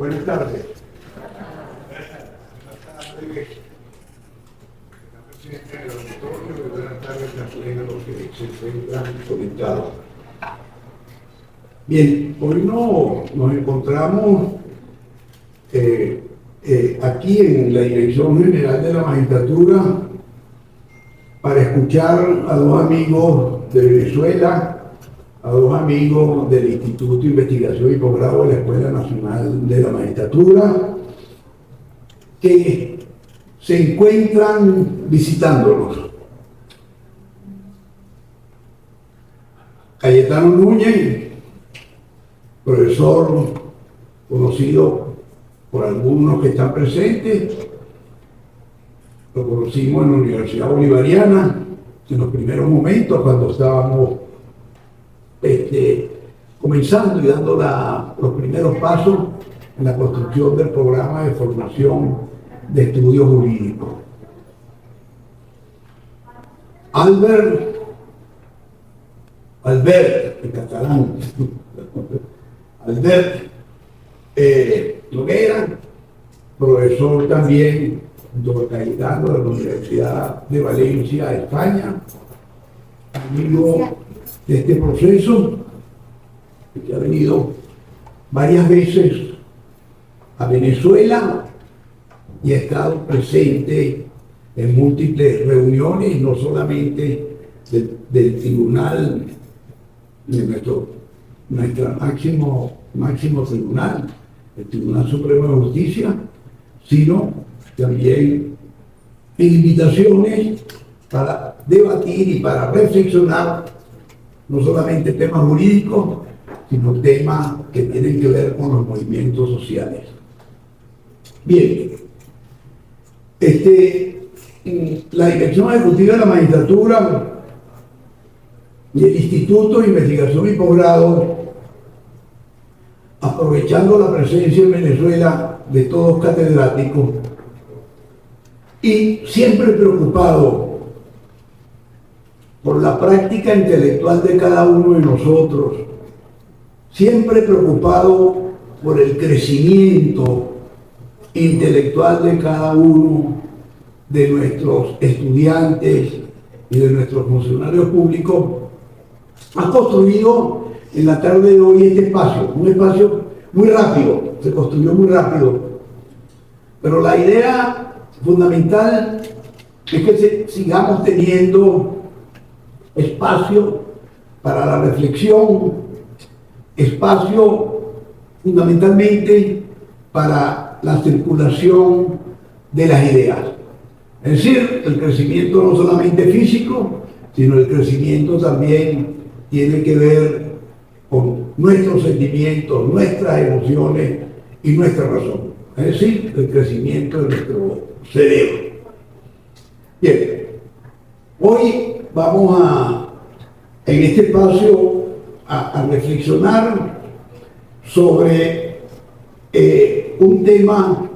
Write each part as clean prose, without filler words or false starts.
Buenas tardes. Buenas tardes también a los que se encuentran conectados. Bien, hoy nos encontramos aquí en la Dirección General de la Magistratura para escuchar a dos amigos de Venezuela, a dos amigos del Instituto de Investigación y Posgrado de la Escuela Nacional de la Magistratura, que se encuentran visitándonos. Cayetano Núñez, profesor conocido por algunos que están presentes, lo conocimos en la Universidad Bolivariana en los primeros momentos cuando estábamos comenzando y dando los primeros pasos en la construcción del programa de formación de estudios jurídicos. Albert, en catalán, Albert Noguera, profesor también junto a Cayetano de la Universidad de Valencia, España, amigo de este proceso, que ha venido varias veces a Venezuela y ha estado presente en múltiples reuniones, no solamente del tribunal, de nuestro máximo tribunal, el Tribunal Supremo de Justicia, sino también en invitaciones para debatir y para reflexionar no solamente temas jurídicos, sino temas que tienen que ver con los movimientos sociales. Bien, la Dirección Ejecutiva de la Magistratura y el Instituto de Investigación y Posgrado, aprovechando la presencia en Venezuela de todos catedráticos y siempre preocupado por la práctica intelectual de cada uno de nosotros, siempre preocupado por el crecimiento intelectual de cada uno de nuestros estudiantes y de nuestros funcionarios públicos, ha construido en la tarde de hoy este espacio, un espacio muy rápido, se construyó muy rápido, pero la idea fundamental es que sigamos teniendo espacio para la reflexión, espacio fundamentalmente para la circulación de las ideas. Es decir, el crecimiento no solamente físico, sino el crecimiento también tiene que ver con nuestros sentimientos, nuestras emociones y nuestra razón. Es decir, el crecimiento de nuestro cerebro. Bien, hoy vamos en este espacio a reflexionar sobre un tema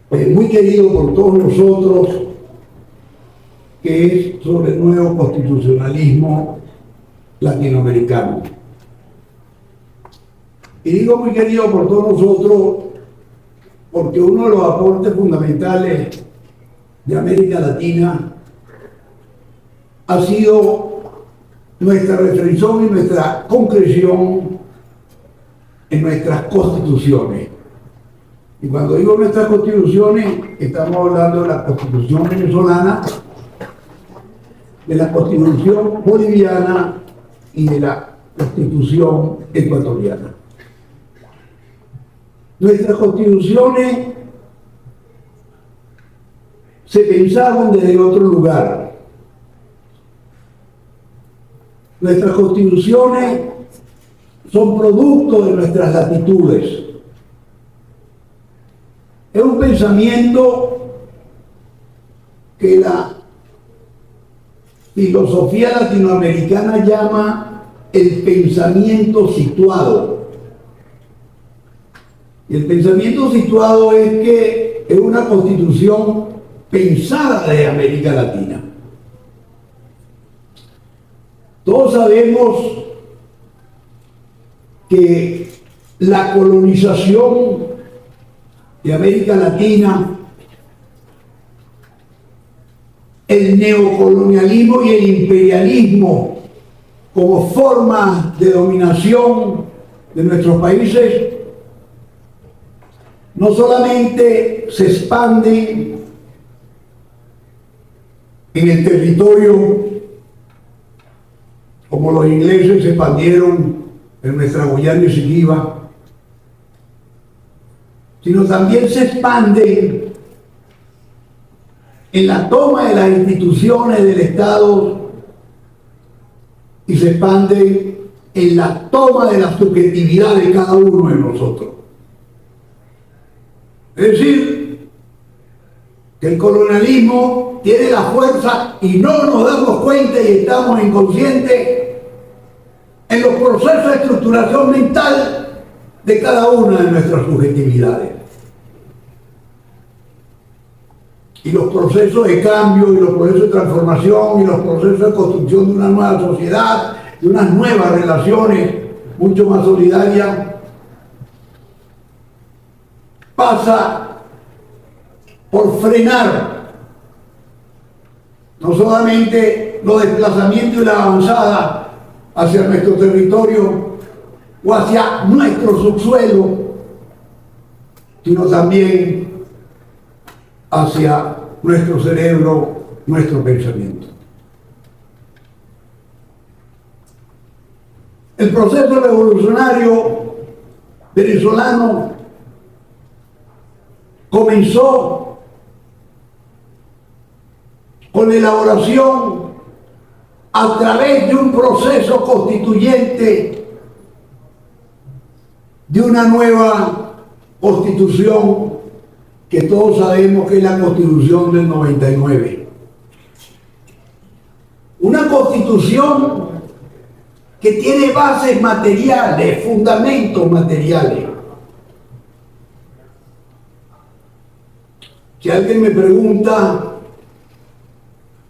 muy querido por todos nosotros, que es sobre el nuevo constitucionalismo latinoamericano. Y digo muy querido por todos nosotros porque uno de los aportes fundamentales de América Latina ha sido nuestra reflexión y nuestra concreción en nuestras constituciones. Y cuando digo nuestras constituciones, estamos hablando de la Constitución venezolana, de la Constitución boliviana y de la Constitución ecuatoriana. Nuestras constituciones se pensaron desde otro lugar. Nuestras constituciones son producto de nuestras latitudes. Es un pensamiento que la filosofía latinoamericana llama el pensamiento situado. Y el pensamiento situado es que es una constitución pensada de América Latina. Todos sabemos que la colonización de América Latina, el neocolonialismo y el imperialismo como forma de dominación de nuestros países, no solamente se expanden en el territorio como los ingleses se expandieron en nuestra Guyana Esequiba, sino también se expanden en la toma de las instituciones del Estado y se expanden en la toma de la subjetividad de cada uno de nosotros. Es decir, que el colonialismo tiene la fuerza y no nos damos cuenta y estamos inconscientes en los procesos de estructuración mental de cada una de nuestras subjetividades. Y los procesos de cambio, y los procesos de transformación, y los procesos de construcción de una nueva sociedad, de unas nuevas relaciones mucho más solidarias, pasa por frenar no solamente los desplazamientos y la avanzada hacia nuestro territorio o hacia nuestro subsuelo, sino también hacia nuestro cerebro, nuestro pensamiento. El proceso revolucionario venezolano comenzó con la elaboración a través de un proceso constituyente de una nueva constitución que todos sabemos que es la Constitución del 99. Una constitución que tiene bases materiales, fundamentos materiales. Si alguien me pregunta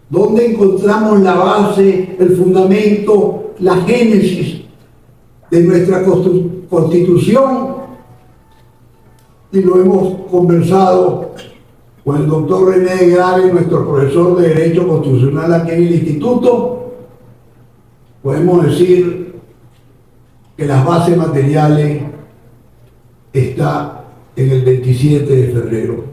dónde encontramos la base, el fundamento, la génesis de nuestra Constitución, y lo hemos conversado con el doctor René de Grave, nuestro profesor de Derecho Constitucional aquí en el Instituto, podemos decir que las bases materiales están en el 27 de febrero.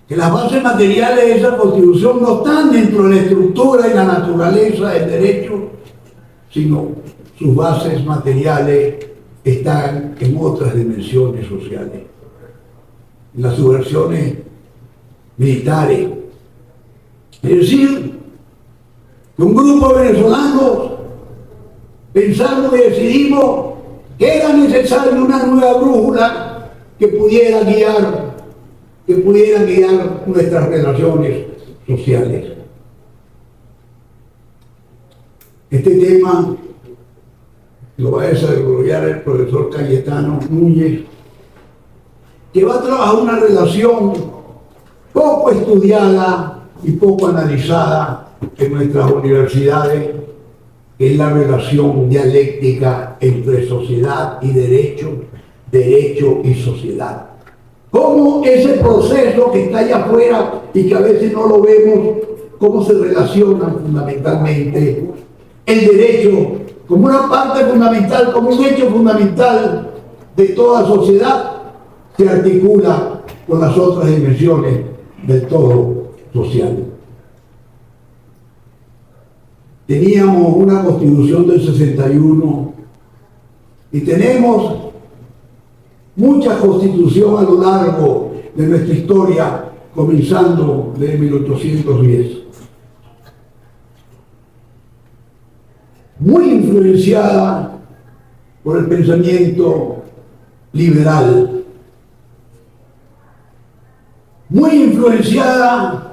Que las bases materiales de esa Constitución no están dentro de la estructura y la naturaleza del derecho, sino sus bases materiales están en otras dimensiones sociales, en las subversiones militares. Es decir, que un grupo de venezolanos pensamos y decidimos que era necesaria una nueva brújula que pudiera guiar nuestras relaciones sociales. Este tema lo va a desarrollar el profesor Cayetano Núñez, que va a trabajar una relación poco estudiada y poco analizada en nuestras universidades, que es la relación dialéctica entre sociedad y derecho, derecho y sociedad. Cómo ese proceso que está allá afuera y que a veces no lo vemos, cómo se relacionan fundamentalmente el derecho como una parte fundamental, como un hecho fundamental de toda sociedad, se articula con las otras dimensiones del todo social. Teníamos una Constitución del 61 y tenemos mucha Constitución a lo largo de nuestra historia, comenzando desde 1810. Muy influenciada por el pensamiento liberal, muy influenciada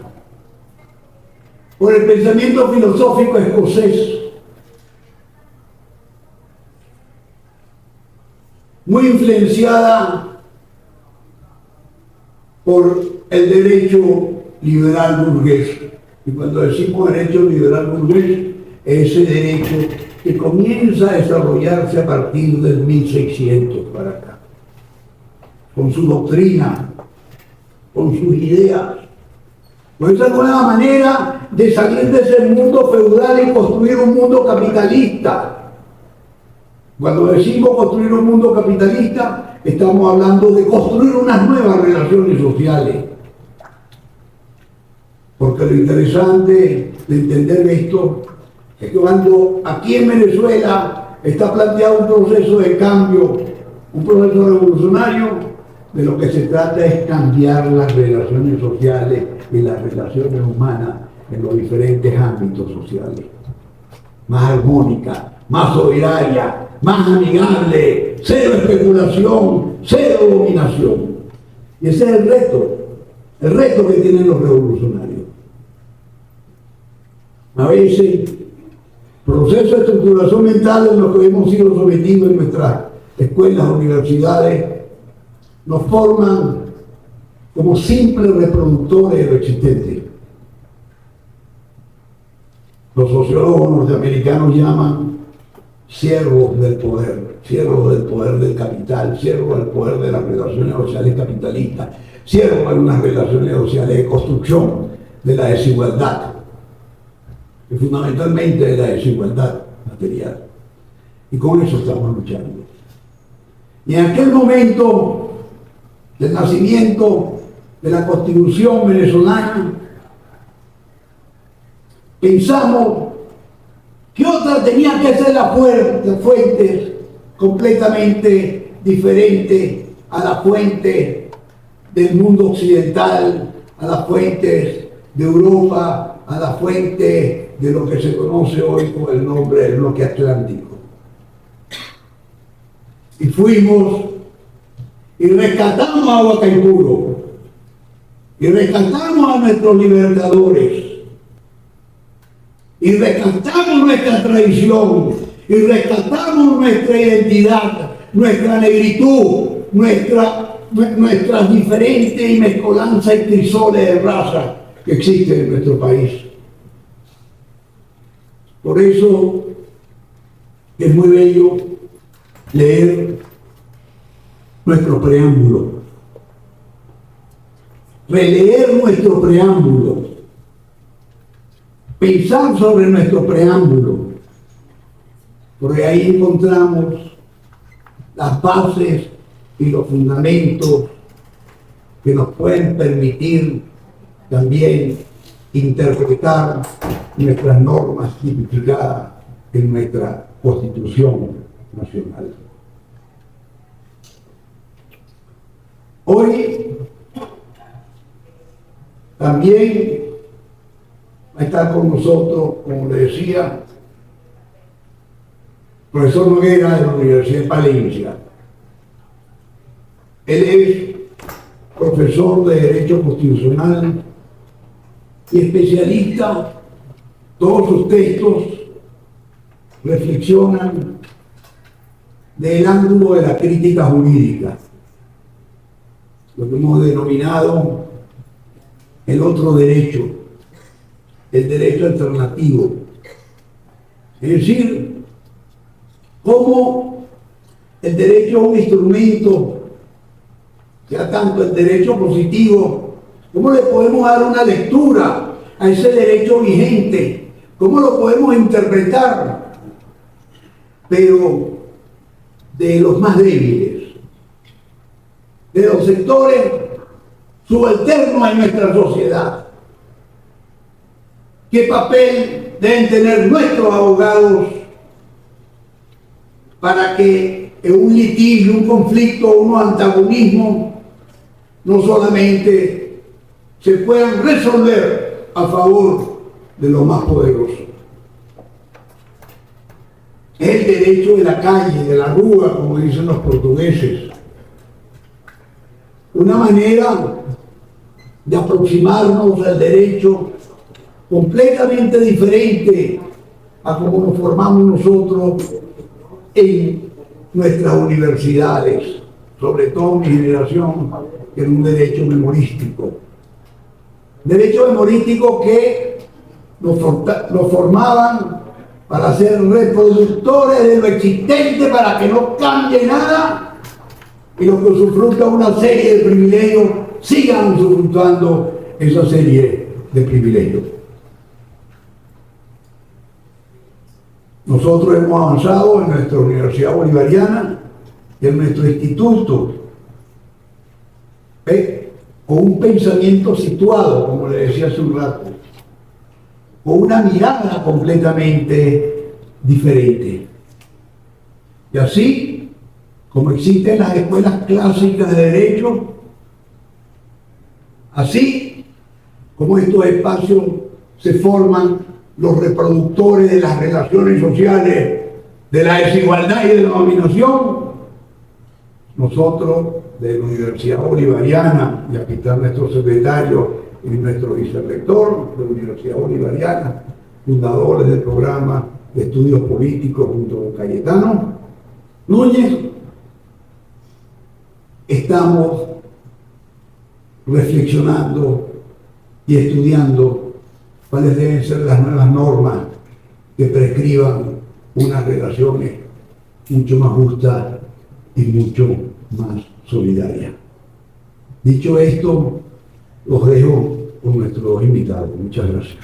por el pensamiento filosófico escocés, muy influenciada por el derecho liberal burgués. Y cuando decimos derecho liberal burgués, ese derecho que comienza a desarrollarse a partir del 1600 para acá, con su doctrina, con sus ideas, con esa nueva manera de salir de ese mundo feudal y construir un mundo capitalista. Cuando decimos construir un mundo capitalista, estamos hablando de construir unas nuevas relaciones sociales. Porque lo interesante de entender esto es que cuando aquí en Venezuela está planteado un proceso de cambio, un proceso revolucionario, de lo que se trata es cambiar las relaciones sociales y las relaciones humanas en los diferentes ámbitos sociales. Más armónica, más solidaria, más amigable, cero especulación, cero dominación. Y ese es el reto que tienen los revolucionarios. A veces, procesos de estructuración mental en los que hemos sido sometidos en nuestras escuelas, universidades, nos forman como simples reproductores de lo existente. Los sociólogos norteamericanos llaman siervos del poder del capital, siervos del poder de las relaciones sociales capitalistas, siervos de unas relaciones sociales de construcción de la desigualdad, que fundamentalmente es la desigualdad material. Y con eso estamos luchando. Y en aquel momento del nacimiento de la Constitución venezolana, pensamos que otra tenía que ser la fuente completamente diferente a la fuente del mundo occidental, a las fuentes de Europa, a la fuente de lo que se conoce hoy con el nombre del bloque atlántico. Y fuimos y rescatamos a Huaycaipuro, y rescatamos a nuestros libertadores, y rescatamos nuestra tradición, y rescatamos nuestra identidad, nuestra negritud, nuestras diferentes y mezcolanzas y crisoles de raza que existen en nuestro país. Por eso es muy bello leer nuestro preámbulo, releer nuestro preámbulo, pensar sobre nuestro preámbulo, porque ahí encontramos las bases y los fundamentos que nos pueden permitir también interpretar nuestras normas tipificadas en nuestra Constitución Nacional. Hoy también va a estar con nosotros, como le decía, el profesor Noguera de la Universidad de Palencia. Él es profesor de Derecho Constitucional y especialista. Todos sus textos reflexionan del ángulo de la crítica jurídica, lo que hemos denominado el otro derecho, el derecho alternativo. Es decir, cómo el derecho es un instrumento, sea tanto el derecho positivo, cómo le podemos dar una lectura a ese derecho vigente, cómo lo podemos interpretar, pero de los más débiles, de los sectores subalternos en nuestra sociedad. ¿Qué papel deben tener nuestros abogados para que en un litigio, un conflicto, unos antagonismos, no solamente se puedan resolver a favor de los más poderosos? Es el derecho de la calle, de la rúa, como dicen los portugueses. Una manera de aproximarnos al derecho completamente diferente a como nos formamos nosotros en nuestras universidades, sobre todo mi generación, que era un derecho memorístico. Derecho memorístico que nos formaban para ser reproductores de lo existente, para que no cambie nada y los que usufructan una serie de privilegios sigan usufructuando esa serie de privilegios. Nosotros hemos avanzado en nuestra Universidad Bolivariana y en nuestro instituto con un pensamiento situado, como le decía hace un rato, con una mirada completamente diferente. Y así, como existen las escuelas clásicas de Derecho, así como estos espacios se forman los reproductores de las relaciones sociales, de la desigualdad y de la dominación, nosotros de la Universidad Bolivariana, y aquí está nuestro secretario y nuestro vicerrector de la Universidad Bolivariana, fundadores del programa de estudios políticos junto con Cayetano Núñez, estamos reflexionando y estudiando cuáles deben ser las nuevas normas que prescriban unas relaciones mucho más justas y mucho más solidarias. Dicho esto, los dejo con nuestros invitados. Muchas gracias.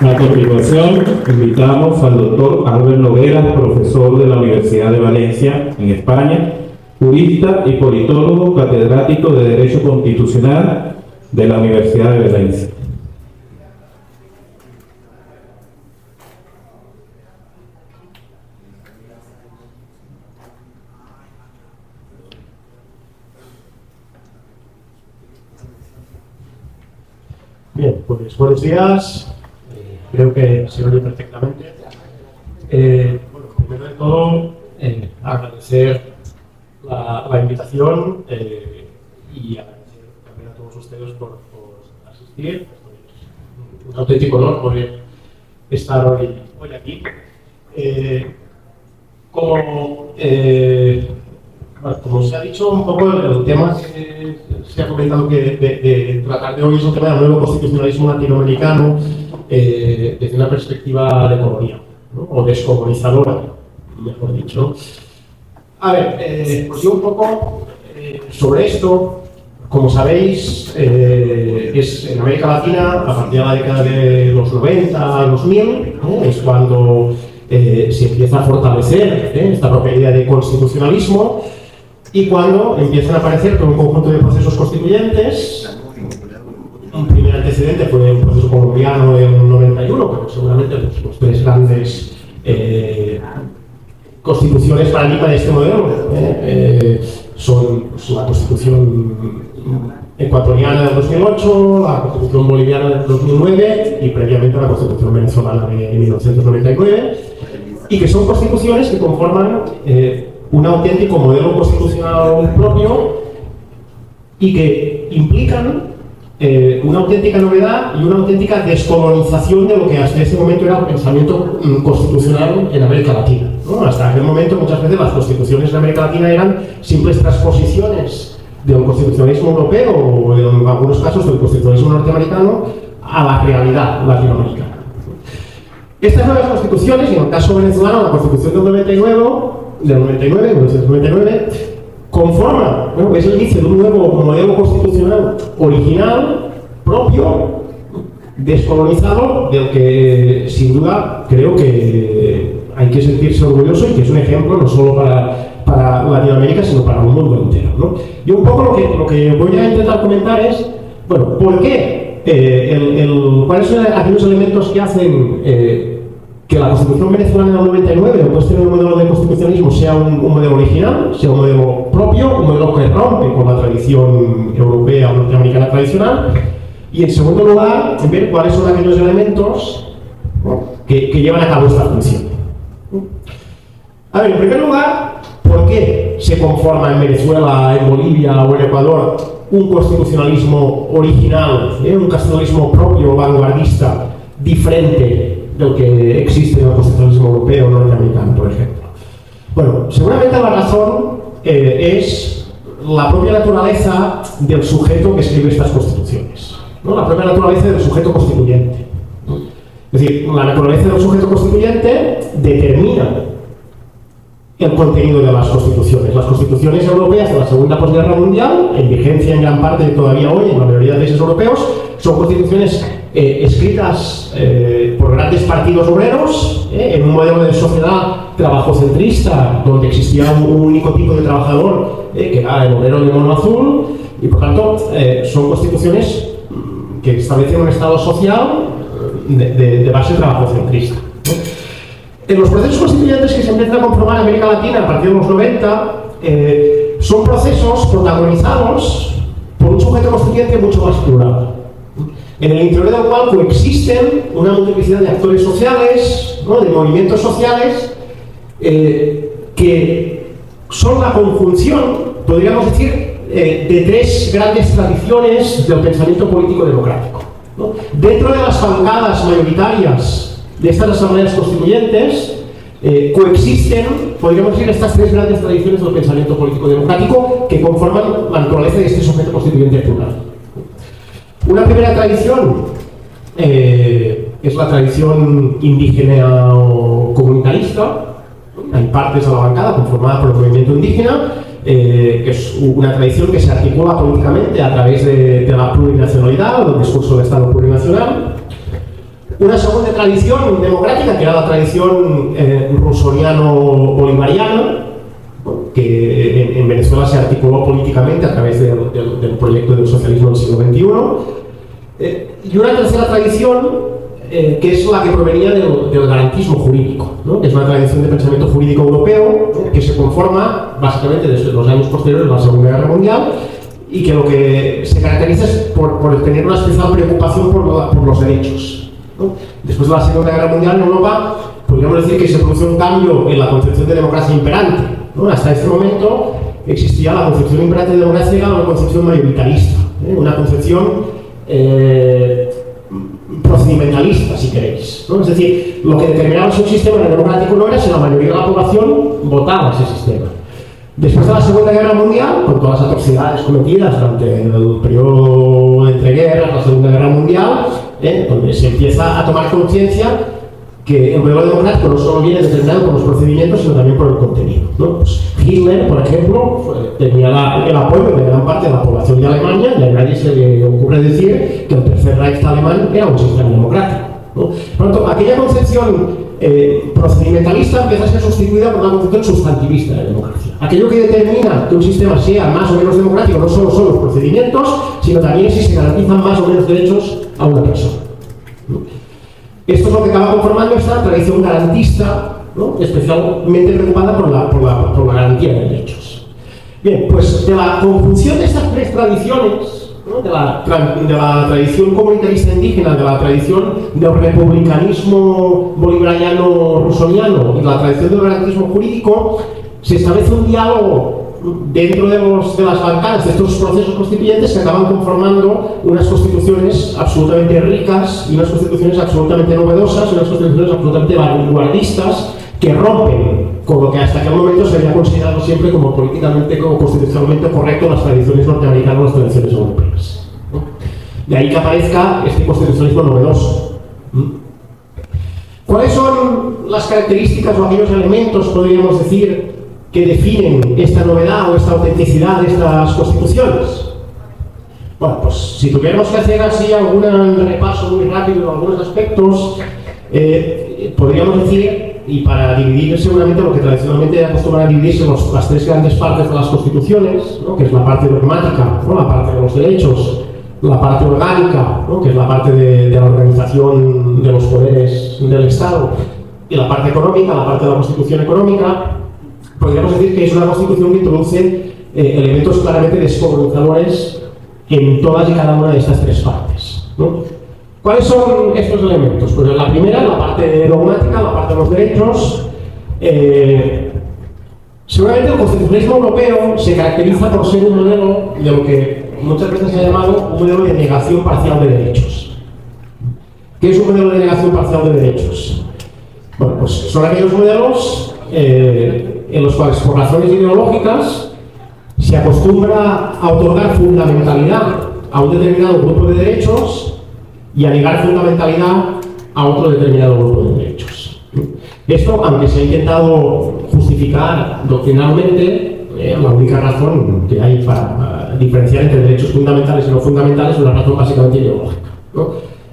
A continuación, invitamos al doctor Albert Noguera, profesor de la Universidad de Valencia, en España, jurista y politólogo, catedrático de Derecho Constitucional de la Universidad de Valencia. Bien, pues buenos días. Creo que se oye perfectamente. Bueno, primero de todo, agradecer la invitación y agradecer también a todos ustedes por asistir. Es un auténtico honor poder estar hoy aquí. Como se ha dicho un poco, el tema que se ha comentado que de tratar de hoy es un tema del nuevo constitucionalismo latinoamericano desde una perspectiva de colonia, ¿no? O descolonizadora, mejor dicho. A ver, pues yo un poco sobre esto. Como sabéis, es en América Latina, a partir de la década de los 90, 2000, ¿no? Es cuando se empieza a fortalecer esta propia idea de constitucionalismo y cuando empiezan a aparecer todo un conjunto de procesos constituyentes. Un primer antecedente fue un proceso colombiano del 91, pero seguramente los tres grandes constituciones paradigma de este modelo son la Constitución ecuatoriana del 2008, la Constitución boliviana del 2009 y previamente la Constitución venezolana de 1999, y que son constituciones que conforman un auténtico modelo constitucional propio y que implican una auténtica novedad y una auténtica descolonización de lo que hasta ese momento era el pensamiento constitucional en América Latina, ¿no? Hasta aquel momento muchas veces las constituciones en América Latina eran simples transposiciones del constitucionalismo europeo o en algunos casos del constitucionalismo norteamericano a la realidad latinoamericana. Estas nuevas constituciones, y en el caso venezolano la Constitución del 1999, conforma, bueno, es el inicio de un nuevo modelo constitucional original, propio, descolonizado, del que sin duda creo que hay que sentirse orgulloso y que es un ejemplo no solo para Latinoamérica, sino para el mundo entero, ¿no? Y un poco lo que voy a intentar comentar es, bueno, ¿por qué? ¿Cuáles son aquellos elementos que hacen que la Constitución venezolana del 99, o este nuevo modelo de constitucionalismo, sea un modelo original, sea un modelo propio, un modelo que rompe con la tradición europea o norteamericana tradicional? Y en segundo lugar, ver cuáles son aquellos elementos, ¿no?, que llevan a cabo esta función. A ver, en primer lugar, ¿por qué se conforma en Venezuela, en Bolivia o en Ecuador un constitucionalismo original, un constitucionalismo propio, vanguardista, diferente del que existe en el constitucionalismo europeo o norteamericano, por ejemplo? Bueno, seguramente la razón es la propia naturaleza del sujeto que escribe estas constituciones, ¿no? La propia naturaleza del sujeto constituyente. Es decir, la naturaleza del sujeto constituyente determina el contenido de las constituciones. Las constituciones europeas de la Segunda Posguerra Mundial, en vigencia en gran parte todavía hoy en la mayoría de países europeos, son constituciones escritas por grandes partidos obreros, en un modelo de sociedad trabajocentrista, donde existía un único tipo de trabajador, que era el obrero de mono azul, y por tanto son constituciones que establecen un estado social de base trabajocentrista. En los procesos constituyentes que se empiezan a conformar en América Latina a partir de los 90, son procesos protagonizados por un sujeto constituyente mucho más plural, en el interior del cual coexisten una multiplicidad de actores sociales, ¿no? De movimientos sociales, que son la conjunción, podríamos decir, de tres grandes tradiciones del pensamiento político democrático, ¿no? Dentro de las bancadas mayoritarias de estas asambleas constituyentes coexisten, podríamos decir, estas tres grandes tradiciones del pensamiento político democrático que conforman la naturaleza de este sujeto constituyente plural. Una primera tradición es la tradición indígena o comunitarista. Hay partes de la bancada conformada por el movimiento indígena, que es una tradición que se articula políticamente a través de la plurinacionalidad o del discurso de Estado plurinacional. Una segunda tradición democrática, que era la tradición rousseauiano-bolivariana, que en Venezuela se articuló políticamente a través del proyecto del socialismo del siglo XXI. Y una tercera tradición, que es la que provenía del garantismo jurídico, ¿no? Que es una tradición de pensamiento jurídico europeo, que se conforma básicamente desde los años posteriores a la Segunda Guerra Mundial, y que lo que se caracteriza es por tener una especial preocupación por los derechos, ¿no? Después de la Segunda Guerra Mundial en Europa, podríamos decir que se produce un cambio en la concepción de democracia imperante, ¿no? Hasta este momento existía la concepción imperante de democracia, era una concepción mayoritarissta, una concepción procedimentalista, si queréis, ¿no? Es decir, lo que determinaba si un sistema era democrático no era si la mayoría de la población votaba ese sistema. Después de la Segunda Guerra Mundial, con todas las atrocidades cometidas durante el periodo entre guerras, la Segunda Guerra Mundial, donde se empieza a tomar conciencia que el modelo democrático no solo viene determinado por los procedimientos, sino también por el contenido, ¿no? Pues Hitler, por ejemplo, tenía el apoyo de gran parte de la población de Alemania, y a nadie se le ocurre decir que el Tercer Reich alemán era un sistema democrático, ¿no? Por lo tanto, aquella concepción procedimentalista empieza a ser sustituida por una concepción sustantivista de democracia. Aquello que determina que un sistema sea más o menos democrático no solo son los procedimientos, sino también si se garantizan más o menos derechos a una persona, ¿no? Esto es lo que acaba conformando esta tradición garantista, ¿no? Especialmente preocupada por la garantía de derechos. Bien, pues de la conjunción de estas tres tradiciones, ¿no? de la tradición comunitarista indígena, de la tradición del republicanismo bolivariano-rousseauiano y de la tradición del garantismo jurídico, se establece un diálogo dentro de las bancadas de estos procesos constituyentes que acaban conformando unas constituciones absolutamente ricas y unas constituciones absolutamente novedosas, unas constituciones absolutamente vanguardistas que rompen con lo que hasta aquel momento se había considerado siempre como políticamente, como constitucionalmente correcto las tradiciones norteamericanas, las tradiciones europeas, ¿no? De ahí que aparezca este constitucionalismo novedoso. ¿Cuáles son las características o aquellos elementos, podríamos decir, que definen esta novedad o esta autenticidad de estas constituciones? Bueno, pues si tuviéramos que hacer así algún repaso muy rápido en algunos aspectos, podríamos decir, y para dividir seguramente lo que tradicionalmente acostumbran a dividirse las tres grandes partes de las constituciones, ¿no? Que es la parte dogmática, ¿no? La parte de los derechos, la parte orgánica, ¿no? Que es la parte de la organización de los poderes del Estado, y la parte económica, la parte de la constitución económica. Podríamos decir que es una constitución que introduce elementos claramente descolonizadores en todas y cada una de estas tres partes, ¿no? ¿Cuáles son estos elementos? Pues la primera, la parte dogmática, la parte de los derechos. Seguramente el constitucionalismo europeo se caracteriza por ser un modelo de lo que muchas veces se ha llamado un modelo de negación parcial de derechos. ¿Qué es un modelo de negación parcial de derechos? Bueno, pues son aquellos modelos en los cuales, por razones ideológicas, se acostumbra a otorgar fundamentalidad a un determinado grupo de derechos y a negar fundamentalidad a otro determinado grupo de derechos. Esto, aunque se ha intentado justificar doctrinalmente, la única razón que hay para diferenciar entre derechos fundamentales y no fundamentales es una razón básicamente ideológica, ¿no?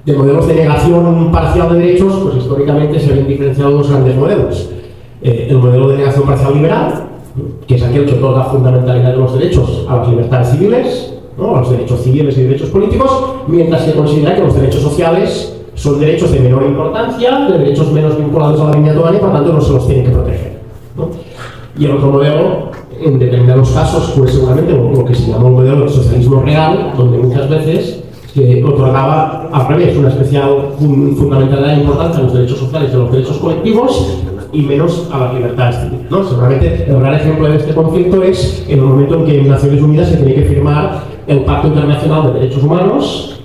De modelos de negación parcial de derechos, pues históricamente se ven diferenciados dos grandes modelos. El modelo de negación parcial liberal, que es aquel que otorga fundamentalidad de los derechos a las libertades civiles, ¿no? A los derechos civiles y derechos políticos, mientras que considera que los derechos sociales son derechos de menor importancia, de derechos menos vinculados a la dignidad humana y por tanto no se los tiene que proteger, ¿no? Y el otro modelo, en determinados casos, pues seguramente lo que se llama un modelo de socialismo real, donde muchas veces que otorgaba al revés una especial fundamentalidad e importancia a los derechos sociales y a los derechos colectivos y menos a las libertades civiles, ¿no? Seguramente el gran ejemplo de este conflicto es en el momento en que en Naciones Unidas se tiene que firmar el Pacto Internacional de Derechos Humanos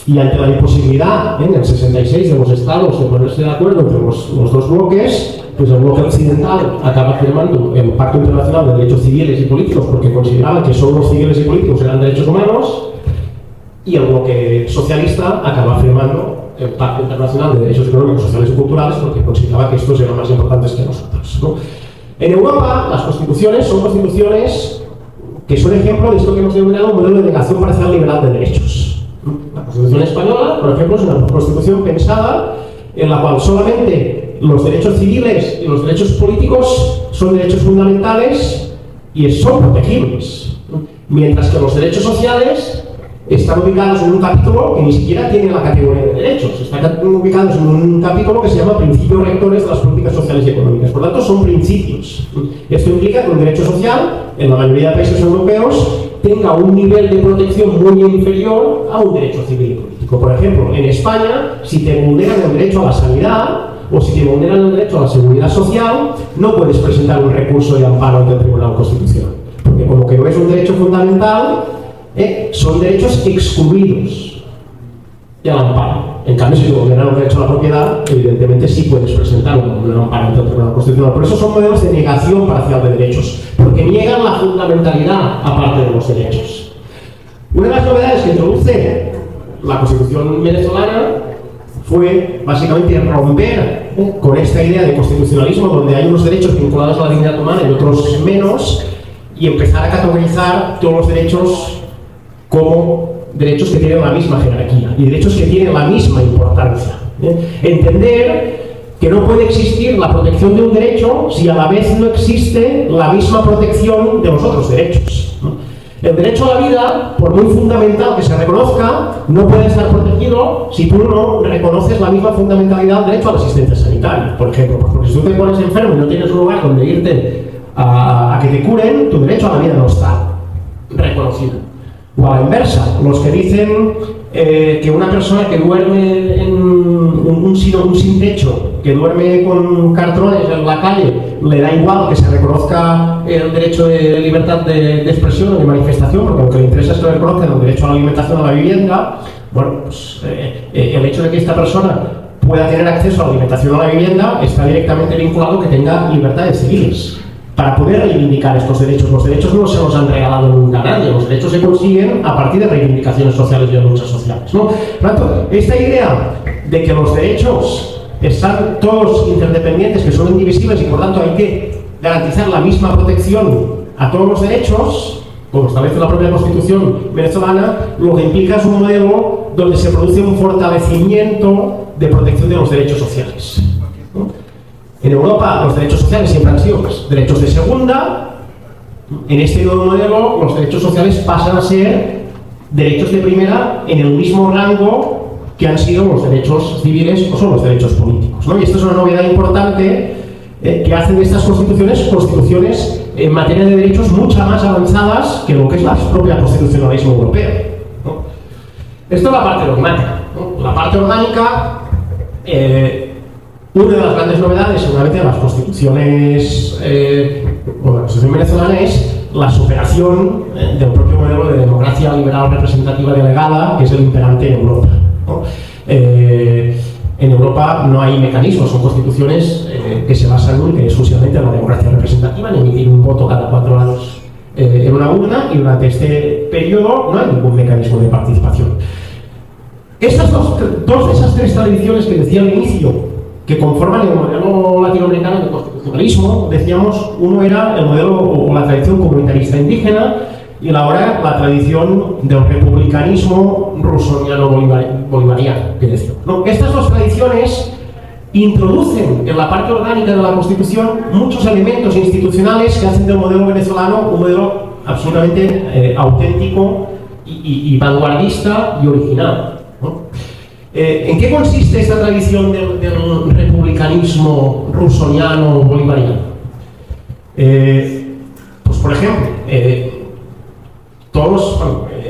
y ante la imposibilidad en el 66 de los estados de ponerse de acuerdo entre los dos bloques, pues el bloque occidental acaba firmando el Pacto Internacional de Derechos Civiles y Políticos porque consideraba que solo los civiles y políticos eran derechos humanos, y el bloque socialista acaba firmando el Pacto Internacional de Derechos Económicos, Sociales y Culturales porque consideraba que estos eran más importantes que nosotros, ¿no? En Europa, las constituciones son constituciones que son ejemplo de esto que hemos denominado un modelo de negación parcial liberal de derechos. La Constitución española, por ejemplo, es una constitución pensada en la cual solamente los derechos civiles y los derechos políticos son derechos fundamentales y son protegibles, mientras que los derechos sociales están ubicados en un capítulo que ni siquiera tiene la categoría de derechos, están ubicados en un capítulo que se llama Principios Rectores de las Políticas Sociales y Económicas. Por lo tanto, son principios. Esto implica que un derecho social, en la mayoría de países europeos, tenga un nivel de protección muy inferior a un derecho civil y político. Por ejemplo, en España, si te vulneran el derecho a la sanidad o si te vulneran el derecho a la seguridad social, no puedes presentar un recurso de amparo ante el Tribunal Constitucional, porque como que no es un derecho fundamental, son derechos excluidos del amparo. En cambio, si te vulneran el derecho a la propiedad, evidentemente sí puedes presentar un amparo ante el Tribunal Constitucional. Por eso son modelos de negación parcial de derechos, porque niegan la fundamentalidad aparte de los derechos. Una de las novedades que introduce la Constitución venezolana fue básicamente romper con esta idea de constitucionalismo donde hay unos derechos vinculados a la dignidad humana y otros menos, y empezar a categorizar todos los derechos como derechos que tienen la misma jerarquía y derechos que tienen la misma importancia. Entender que no puede existir la protección de un derecho si a la vez no existe la misma protección de los otros derechos. El derecho a la vida, por muy fundamental que se reconozca, no puede estar protegido si tú no reconoces la misma fundamentalidad del derecho a la asistencia sanitaria. Por ejemplo, porque si tú te pones enfermo y no tienes un lugar donde irte a que te curen, tu derecho a la vida no está reconocido. O a la inversa, los que dicen que una persona que duerme en un sin techo, que duerme con cartones en la calle, le da igual que se reconozca el derecho de libertad de expresión o de manifestación, porque lo que le interesa es que le reconozcan el derecho a la alimentación o a la vivienda. Bueno, pues el hecho de que esta persona pueda tener acceso a la alimentación o a la vivienda está directamente vinculado a que tenga libertades civiles. Para poder reivindicar estos derechos, los derechos no se los han regalado nunca a nadie, los derechos se consiguen a partir de reivindicaciones sociales y de luchas sociales, ¿no? Por tanto, esta idea de que los derechos están todos interdependientes, que son indivisibles y por tanto hay que garantizar la misma protección a todos los derechos, como establece la propia Constitución venezolana, lo que implica es un modelo donde se produce un fortalecimiento de protección de los derechos sociales, ¿no? En Europa los derechos sociales siempre han sido derechos de segunda. En este nuevo modelo los derechos sociales pasan a ser derechos de primera en el mismo rango que han sido los derechos civiles o son los derechos políticos, ¿no? Y esto es una novedad importante que hacen de estas constituciones en materia de derechos mucho más avanzadas que lo que es la propia constitucionalismo europeo, ¿no? Esto es la parte dogmática, ¿no? La parte orgánica, una de las grandes novedades, seguramente, de las constituciones o la Constitución venezolana es la superación del propio modelo de democracia liberal representativa delegada, que es el imperante en Europa, ¿no? En Europa no hay mecanismos, son constituciones que se basan única y exclusivamente en la democracia representativa, en emitir un voto cada 4 años en una urna, y durante este periodo no hay ningún mecanismo de participación. Estas dos de esas tres tradiciones que decía al inicio, que conforman el modelo latinoamericano de constitucionalismo, decíamos, uno era el modelo o la tradición comunitarista indígena, y ahora la tradición del republicanismo rusoniano bolivariano, que decía. ¿No? Estas dos tradiciones introducen en la parte orgánica de la Constitución muchos elementos institucionales que hacen del modelo venezolano un modelo absolutamente auténtico y vanguardista y original, ¿no? ¿En qué consiste esta tradición del republicanismo rusoniano bolivariano? Pues por ejemplo,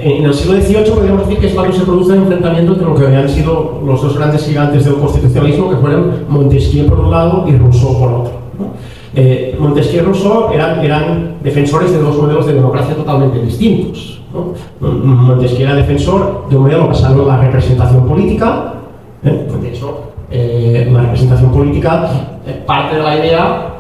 en el siglo XVIII podríamos decir que es cuando se produce el enfrentamiento entre lo que habían sido los dos grandes gigantes del constitucionalismo, que fueron Montesquieu por un lado y Rousseau por otro, ¿no? Montesquieu y Rousseau eran defensores de dos modelos de democracia totalmente distintos, ¿no? Montesquieu era defensor de un modelo basado en la representación política. De hecho, la representación política parte de la idea,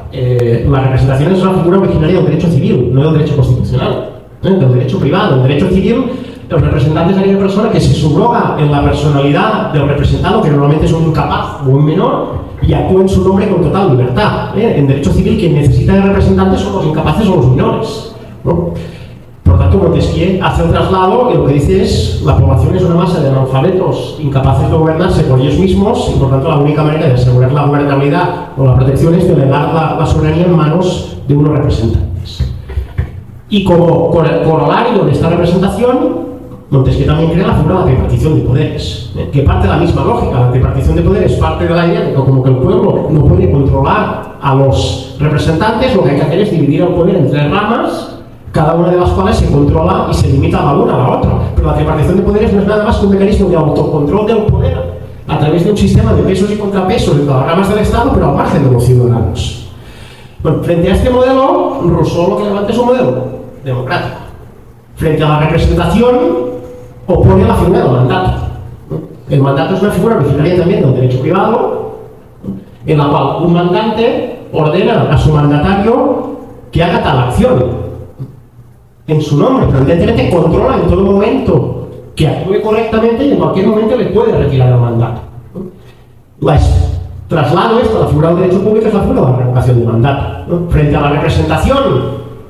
la representación es una figura originaria del derecho civil, no del derecho constitucional, del derecho privado. En el derecho civil, los representantes de aquella persona que se subroga en la personalidad del representado, que normalmente es un incapaz o un menor, y actúa en su nombre con total libertad. En derecho civil, quien necesita de representantes son los incapaces o los menores, ¿no? Por tanto, Montesquieu hace un traslado y lo que dice es: la población es una masa de analfabetos incapaces de gobernarse por ellos mismos, y por tanto la única manera de asegurar la gobernabilidad o la protección es delegar la soberanía en manos de unos representantes. Y como corolario de esta representación, Montesquieu también crea la figura de la tripartición de poderes, que parte de la misma lógica. La tripartición de poderes parte de la idea de que como que el pueblo no puede controlar a los representantes, lo que hay que hacer es dividir el poder en tres ramas, cada una de las cuales se controla y se limita a la una a la otra. Pero la tripartición de poderes no es nada más que un mecanismo de autocontrol del poder a través de un sistema de pesos y contrapesos en todas las ramas del Estado, pero al margen de los ciudadanos. Bueno, frente a este modelo, Rousseau lo que levanta es un modelo democrático. Frente a la representación, opone la figura del mandato. El mandato es una figura originaria también del derecho privado, en la cual un mandante ordena a su mandatario que haga tal acción en su nombre, pero evidentemente controla en todo momento que actúe correctamente, y en cualquier momento le puede retirar el mandato. Traslado esto a la figura del derecho público, es la figura de la revocación de mandato, ¿no? Frente a la representación,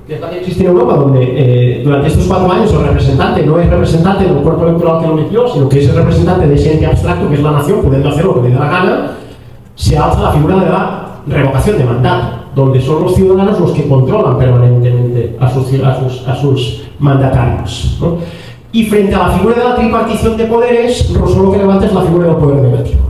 que es la que existe en Europa, donde durante estos 4 años el representante no es representante del cuerpo electoral que lo metió, sino que es el representante de ese ente abstracto que es la nación, pudiendo hacer lo que le dé la gana, se alza la figura de la revocación de mandato, donde son los ciudadanos los que controlan permanentemente a sus mandatarios, ¿no? Y frente a la figura de la tripartición de poderes, Rousseau lo que levanta es la figura del poder negativo,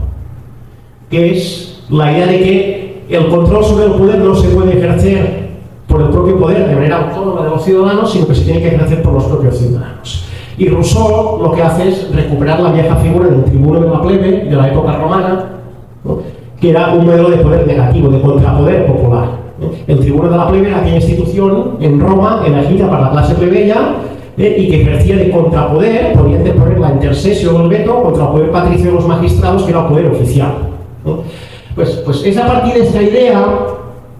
que es la idea de que el control sobre el poder no se puede ejercer por el propio poder de manera autónoma de los ciudadanos, sino que se tiene que ejercer por los propios ciudadanos. Y Rousseau lo que hace es recuperar la vieja figura del tribuno de la plebe de la época romana, ¿no? Que era un modelo de poder negativo, de contrapoder popular. El tribuno de la plebe era aquella institución en Roma elegida para la clase plebeya, y que ejercía de contrapoder, podía interponer la intercesio o el veto contra el poder patricio de los magistrados, que era el poder oficial, ¿no? Pues es a partir de esta idea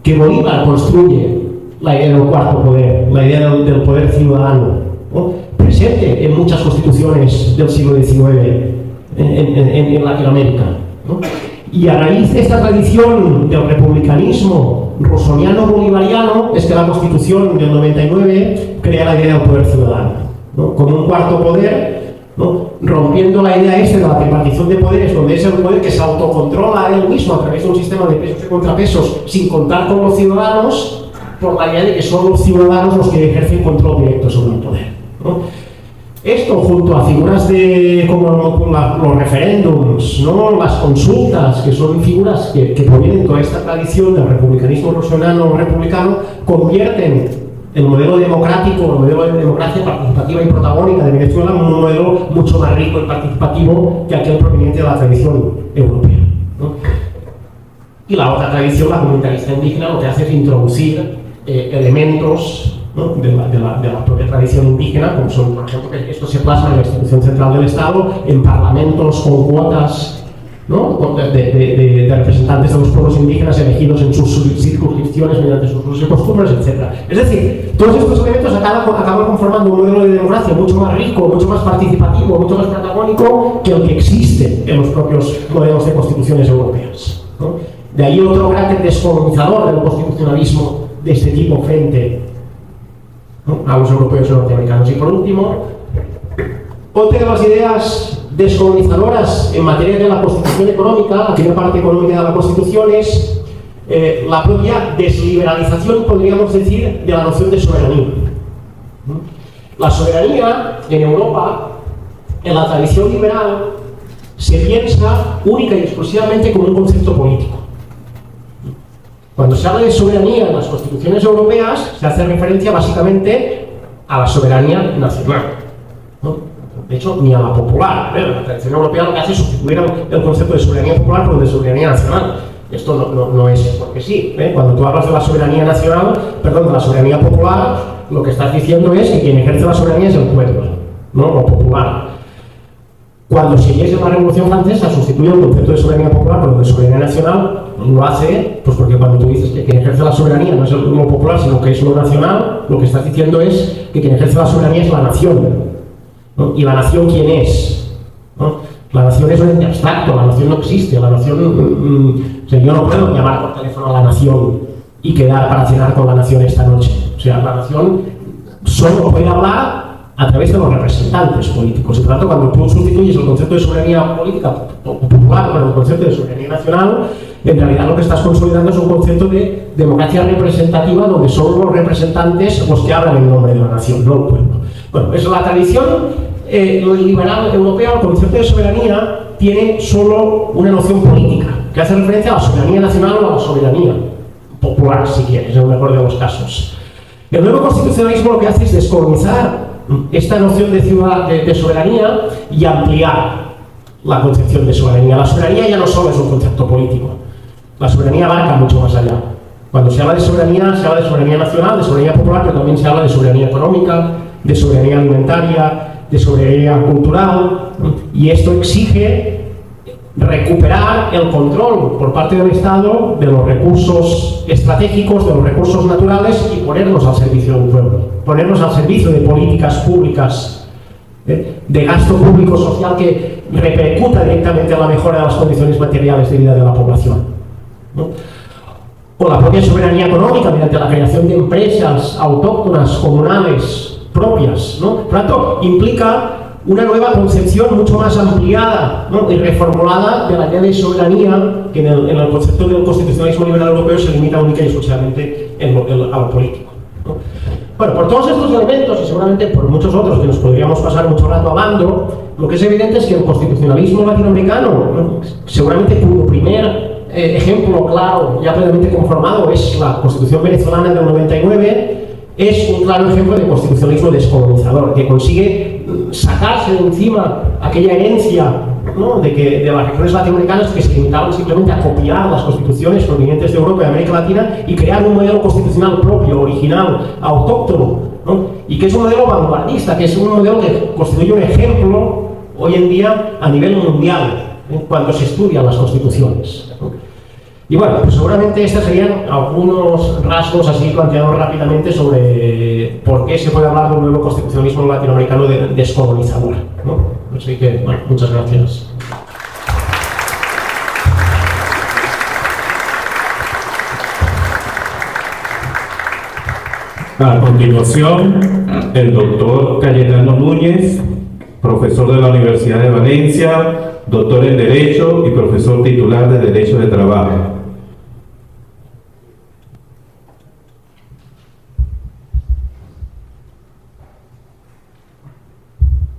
que Bolívar construye la idea del cuarto poder, la idea del poder ciudadano, ¿no? Presente en muchas constituciones del siglo XIX en Latinoamérica, ¿no? Y a raíz de esta tradición del republicanismo rousseauiano-bolivariano es que la Constitución del 99 crea la idea del poder ciudadano, ¿no? Como un cuarto poder, ¿no? Rompiendo la idea esta de la tripartición de poderes, donde es el poder que se autocontrola a él mismo a través de un sistema de pesos y contrapesos sin contar con los ciudadanos, por la idea de que son los ciudadanos los que ejercen control directo sobre el poder, ¿no? Esto, junto a figuras como los referéndums, ¿no? Las consultas, que son figuras que provienen de toda esta tradición del republicanismo rousseauiano republicano, convierten el modelo democrático, el modelo de democracia participativa y protagónica de Venezuela en un modelo mucho más rico y participativo que aquel proveniente de la tradición europea, ¿no? Y la otra tradición, la comunitarista indígena, lo que hace es introducir elementos, ¿no? de la propia tradición indígena, como son, por ejemplo, que esto se plasma en la institución central del Estado, en parlamentos con cuotas ¿no? de representantes de los pueblos indígenas elegidos en sus circunscripciones mediante sus usos y costumbres, etc. Es decir, todos estos elementos acaban conformando un modelo de democracia mucho más rico, mucho más participativo, mucho más protagónico que el que existe en los propios modelos de constituciones europeas, ¿no? De ahí otro gran descolonizador del constitucionalismo de este tipo frente, ¿no?, a los europeos y norteamericanos. Y por último, otra de las ideas descolonizadoras en materia de la constitución económica, la primera parte económica de la constitución, es la propia desliberalización, podríamos decir, de la noción de soberanía. La soberanía en Europa, en la tradición liberal, se piensa única y exclusivamente como un concepto político. Cuando se habla de soberanía en las constituciones europeas, se hace referencia básicamente a la soberanía nacional, ¿no? De hecho, ni a la popular. La tradición europea lo que hace es sustituir el concepto de soberanía popular por el de soberanía nacional. Esto no es porque sí. Cuando tú hablas de la soberanía nacional, perdón, de la soberanía popular, lo que estás diciendo es que quien ejerce la soberanía es el pueblo, ¿no?, lo popular. Cuando se llega a la Revolución Francesa, sustituye el concepto de soberanía popular por el de soberanía nacional. Lo hace pues porque cuando tú dices que quien ejerce la soberanía no es lo popular, sino que es lo nacional, lo que estás diciendo es que quien ejerce la soberanía es la nación, ¿no? ¿Y la nación quién es? ¿No? La nación es un ente abstracto, la nación no existe, la nación... o sea, yo no puedo llamar por teléfono a la nación y quedar para cenar con la nación esta noche. O sea, la nación solo puede hablar a través de los representantes políticos. Y por tanto, cuando tú sustituyes el concepto de soberanía política popular por el concepto de soberanía nacional, en realidad lo que estás consolidando es un concepto de democracia representativa donde son los representantes los que hablan en nombre de la nación, no el pueblo. Bueno, es la tradición liberal europea. El concepto de soberanía tiene solo una noción política, que hace referencia a la soberanía nacional o a la soberanía popular, si quieres, en el mejor de los casos. El nuevo constitucionalismo lo que hace es descolonizar esta noción de soberanía y ampliar la concepción de soberanía. La soberanía ya no solo es un concepto político, la soberanía abarca mucho más allá. Cuando se habla de soberanía, se habla de soberanía nacional, de soberanía popular, pero también se habla de soberanía económica, de soberanía alimentaria, de soberanía cultural, y esto exige recuperar el control por parte del Estado de los recursos estratégicos, de los recursos naturales, y ponerlos al servicio del pueblo, ponerlos al servicio de políticas públicas, de gasto público social que repercuta directamente en la mejora de las condiciones materiales de vida de la población, ¿no? O la propia soberanía económica mediante la creación de empresas autóctonas, comunales, propias, ¿no? Por tanto, implica una nueva concepción mucho más ampliada, ¿no?, y reformulada de la idea de soberanía, que en el concepto del constitucionalismo liberal europeo se limita única y exclusivamente a lo político, ¿no? Bueno, por todos estos elementos y seguramente por muchos otros que nos podríamos pasar mucho rato hablando, lo que es evidente es que el constitucionalismo latinoamericano, ¿no?, seguramente cuyo primer ejemplo claro, ya plenamente conformado, es la Constitución venezolana del 99, es un claro ejemplo de constitucionalismo descolonizador, que consigue sacarse de encima aquella herencia, ¿no?, de las regiones latinoamericanas que se limitaban simplemente a copiar las constituciones provenientes de Europa y América Latina y crear un modelo constitucional propio, original, autóctono, ¿no?, y que es un modelo vanguardista, que es un modelo que constituye un ejemplo hoy en día a nivel mundial, cuando se estudian las constituciones, ¿no? Y bueno, pues seguramente estos serían algunos rasgos así planteados rápidamente sobre por qué se puede hablar de un nuevo constitucionalismo latinoamericano descolonizador, ¿no? Así que, bueno, muchas gracias. A continuación, el doctor Cayetano Núñez, profesor de la Universidad de Valencia, doctor en Derecho y profesor titular de Derecho de Trabajo.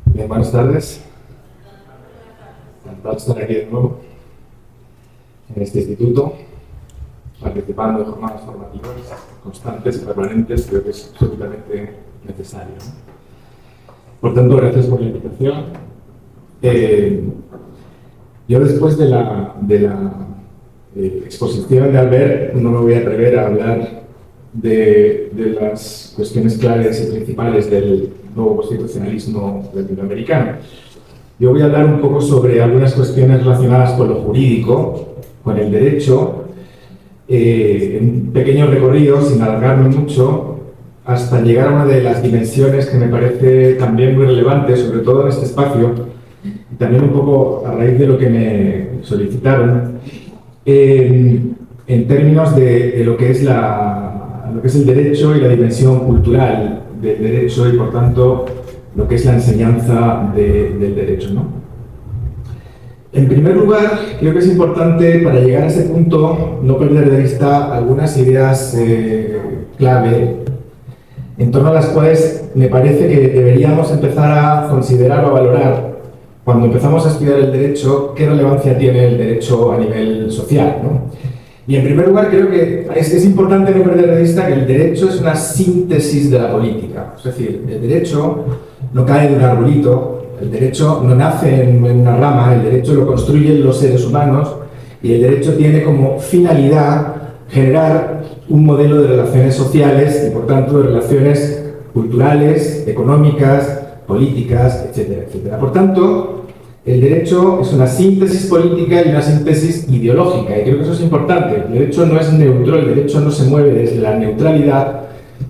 Bien, buenas tardes. Encantado de estar aquí de nuevo en este instituto, participando de jornadas formativas constantes y permanentes. Creo que es absolutamente necesario, ¿no? Por tanto, gracias por la invitación. Yo, después de la exposición de Albert, no me voy a atrever a hablar de las cuestiones claves y principales del nuevo constitucionalismo latinoamericano. Yo voy a hablar un poco sobre algunas cuestiones relacionadas con lo jurídico, con el derecho, un pequeño recorrido, sin alargarme mucho, hasta llegar a una de las dimensiones que me parece también muy relevante, sobre todo en este espacio, y también un poco a raíz de lo que me solicitaron, en términos de lo que es el derecho y la dimensión cultural del derecho y, por tanto, lo que es la enseñanza del derecho, ¿no? En primer lugar, creo que es importante, para llegar a ese punto, no perder de vista algunas ideas clave en torno a las cuales me parece que deberíamos empezar a considerar o a valorar, cuando empezamos a estudiar el derecho, qué relevancia tiene el derecho a nivel social, ¿no? Y en primer lugar, creo que es importante no perder de vista que el derecho es una síntesis de la política. Es decir, el derecho no cae de un arbolito, el derecho no nace en una rama, el derecho lo construyen los seres humanos, y el derecho tiene como finalidad generar un modelo de relaciones sociales y, por tanto, de relaciones culturales, económicas, políticas, etcétera, etcétera. Por tanto, el derecho es una síntesis política y una síntesis ideológica, y creo que eso es importante. El derecho no es neutro, el derecho no se mueve desde la neutralidad,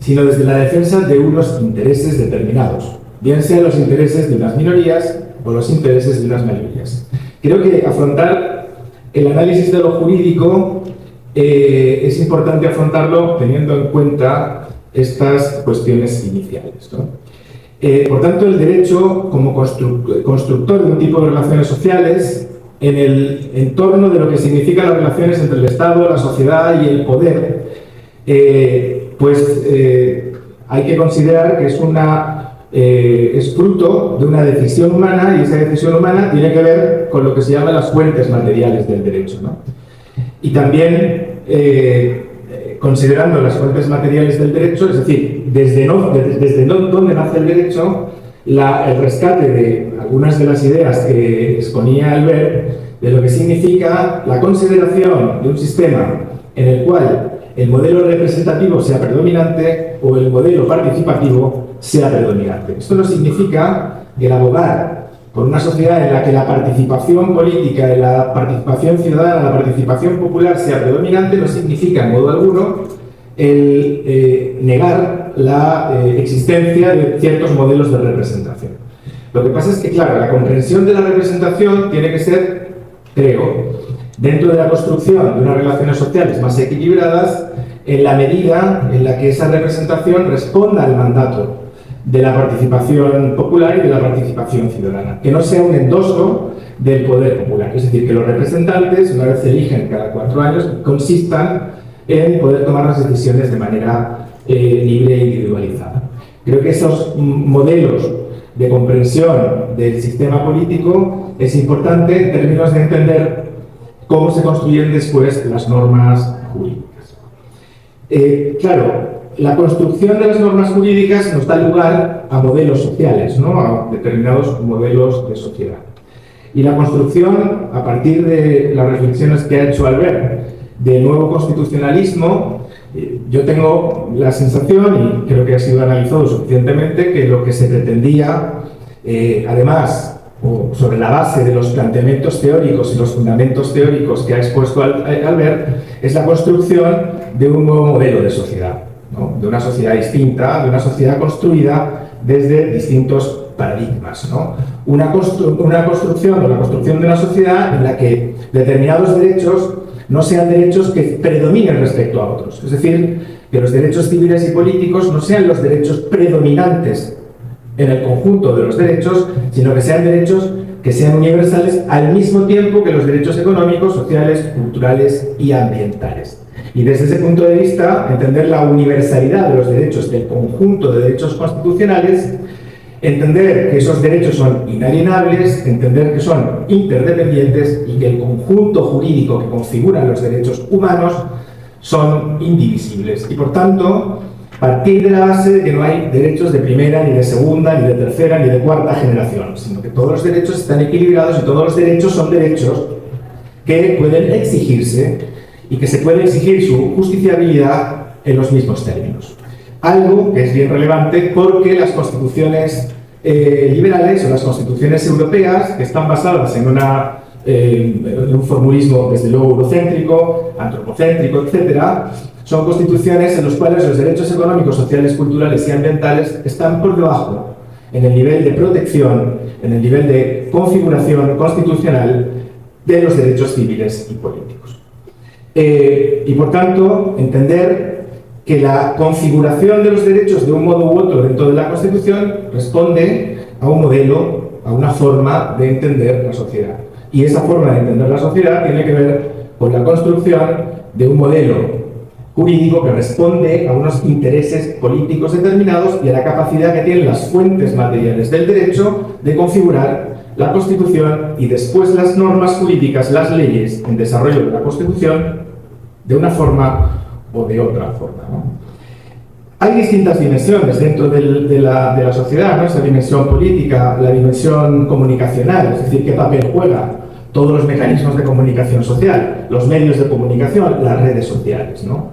sino desde la defensa de unos intereses determinados, bien sean los intereses de unas minorías o los intereses de unas mayorías. Creo que afrontar el análisis de lo jurídico es importante afrontarlo teniendo en cuenta estas cuestiones iniciales, ¿no? Por tanto, el derecho, como constructor de un tipo de relaciones sociales, en el entorno de lo que significan las relaciones entre el Estado, la sociedad y el poder, hay que considerar que es fruto de una decisión humana, y esa decisión humana tiene que ver con lo que se llama las fuentes materiales del derecho, ¿no? Y también, considerando las fuentes materiales del derecho, es decir, desde dónde nace el derecho, el rescate de algunas de las ideas que exponía Albert, de lo que significa la consideración de un sistema en el cual el modelo representativo sea predominante o el modelo participativo sea predominante. Esto no significa que el abogar por una sociedad en la que la participación política, la participación ciudadana, la participación popular sea predominante, no significa en modo alguno el negar la existencia de ciertos modelos de representación. Lo que pasa es que, claro, la comprensión de la representación tiene que ser, creo, dentro de la construcción de unas relaciones sociales más equilibradas, en la medida en la que esa representación responda al mandato de la participación popular y de la participación ciudadana, que no sea un endoso del poder popular, es decir, que los representantes, una vez se eligen cada 4 años, consistan en poder tomar las decisiones de manera libre e individualizada. Creo que esos modelos de comprensión del sistema político es importante en términos de entender cómo se construyen después las normas jurídicas. Claro, la construcción de las normas jurídicas nos da lugar a modelos sociales, ¿no? A determinados modelos de sociedad. Y la construcción, a partir de las reflexiones que ha hecho Albert, de nuevo constitucionalismo, yo tengo la sensación, y creo que ha sido analizado suficientemente, que lo que se pretendía, además, sobre la base de los planteamientos teóricos y los fundamentos teóricos que ha expuesto Albert, es la construcción de un nuevo modelo de sociedad, ¿no? De una sociedad distinta, de una sociedad construida desde distintos paradigmas, ¿no? Una construcción de una sociedad en la que determinados derechos no sean derechos que predominen respecto a otros. Es decir, que los derechos civiles y políticos no sean los derechos predominantes en el conjunto de los derechos, sino que sean derechos que sean universales al mismo tiempo que los derechos económicos, sociales, culturales y ambientales. Y desde ese punto de vista, entender la universalidad de los derechos del conjunto de derechos constitucionales, entender que esos derechos son inalienables, entender que son interdependientes y que el conjunto jurídico que configuran los derechos humanos son indivisibles. Y por tanto, partir de la base de que no hay derechos de primera, ni de segunda, ni de tercera, ni de cuarta generación, sino que todos los derechos están equilibrados y todos los derechos son derechos que pueden exigirse y que se puede exigir su justiciabilidad en los mismos términos. Algo que es bien relevante porque las constituciones liberales o las constituciones europeas, que están basadas en un formulismo desde luego eurocéntrico, antropocéntrico, etc., son constituciones en las cuales los derechos económicos, sociales, culturales y ambientales están por debajo en el nivel de protección, en el nivel de configuración constitucional de los derechos civiles y políticos. Y por tanto, entender que la configuración de los derechos de un modo u otro dentro de la Constitución responde a un modelo, a una forma de entender la sociedad. Y esa forma de entender la sociedad tiene que ver con la construcción de un modelo jurídico que responde a unos intereses políticos determinados y a la capacidad que tienen las fuentes materiales del derecho de configurar la Constitución y después las normas jurídicas, las leyes en desarrollo de la Constitución de una forma o de otra forma, ¿no? Hay distintas dimensiones dentro de la sociedad, ¿no? Esa dimensión política, la dimensión comunicacional, es decir, qué papel juega todos los mecanismos de comunicación social, los medios de comunicación, las redes sociales, ¿no?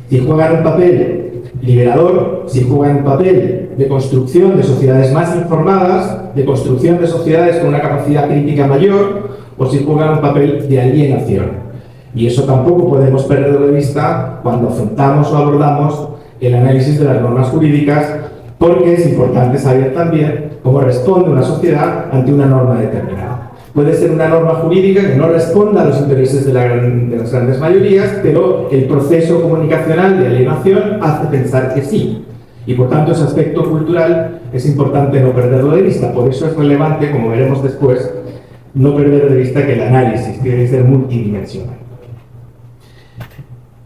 Si juegan un papel liberador, si juegan un papel de construcción de sociedades más informadas, de construcción de sociedades con una capacidad crítica mayor, o si juegan un papel de alienación. Y eso tampoco podemos perder de vista cuando afrontamos o abordamos el análisis de las normas jurídicas, porque es importante saber también cómo responde una sociedad ante una norma determinada. Puede ser una norma jurídica que no responda a los intereses de las grandes mayorías, pero el proceso comunicacional de alienación hace pensar que sí. Y por tanto ese aspecto cultural es importante no perderlo de vista. Por eso es relevante, como veremos después, no perder de vista que el análisis tiene que ser multidimensional.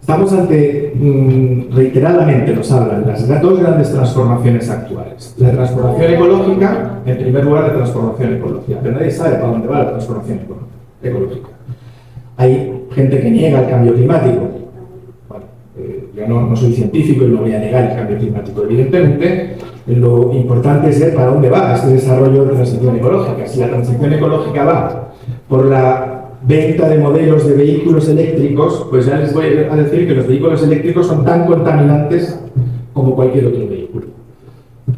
Estamos ante, reiteradamente nos hablan, las dos grandes transformaciones actuales. La transformación ecológica, en primer lugar, la transformación ecológica, pero nadie sabe para dónde va la transformación ecológica. Hay gente que niega el cambio climático. Bueno, yo no soy científico y no voy a negar el cambio climático. Evidentemente, lo importante es ver para dónde va este desarrollo de transición ecológica. Si la transición ecológica va por la venta de modelos de vehículos eléctricos, pues ya les voy a decir que los vehículos eléctricos son tan contaminantes como cualquier otro vehículo.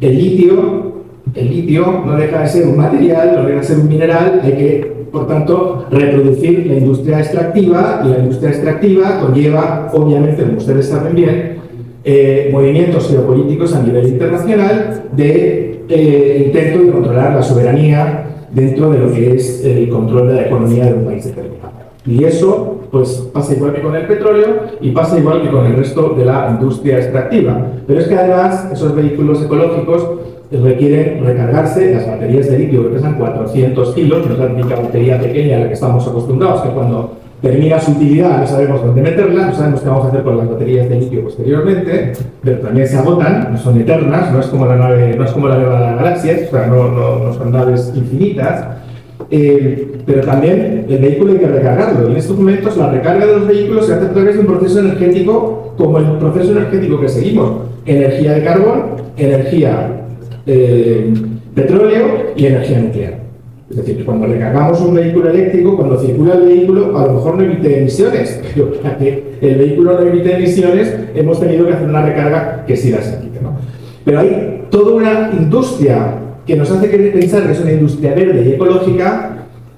El litio no deja de ser un material, no deja de ser un mineral, hay que, por tanto, reproducir la industria extractiva, y la industria extractiva conlleva, obviamente, como ustedes saben bien, movimientos geopolíticos a nivel internacional de intento de controlar la soberanía dentro de lo que es el control de la economía de un país determinado. Y eso pues pasa igual que con el petróleo y pasa igual que con el resto de la industria extractiva. Pero es que además esos vehículos ecológicos requieren recargarse, las baterías de litio que pesan 400 kilos, no es la típica batería pequeña a la que estamos acostumbrados, que cuando termina su utilidad no sabemos dónde meterla, no sabemos qué vamos a hacer con las baterías de litio posteriormente, pero también se agotan, no son eternas, no es como la nave, no es como la de la galaxia, o sea, no son naves infinitas, pero también el vehículo hay que recargarlo, y en estos momentos la recarga de los vehículos se hace a través de un proceso energético como el proceso energético que seguimos: energía de carbón, energía petróleo y energía nuclear. Es decir, cuando recargamos un vehículo eléctrico, cuando circula el vehículo, a lo mejor no emite emisiones, pero para que el vehículo no emite emisiones, hemos tenido que hacer una recarga que sí las emite, ¿no? Pero hay toda una industria que nos hace querer pensar que es una industria verde y ecológica,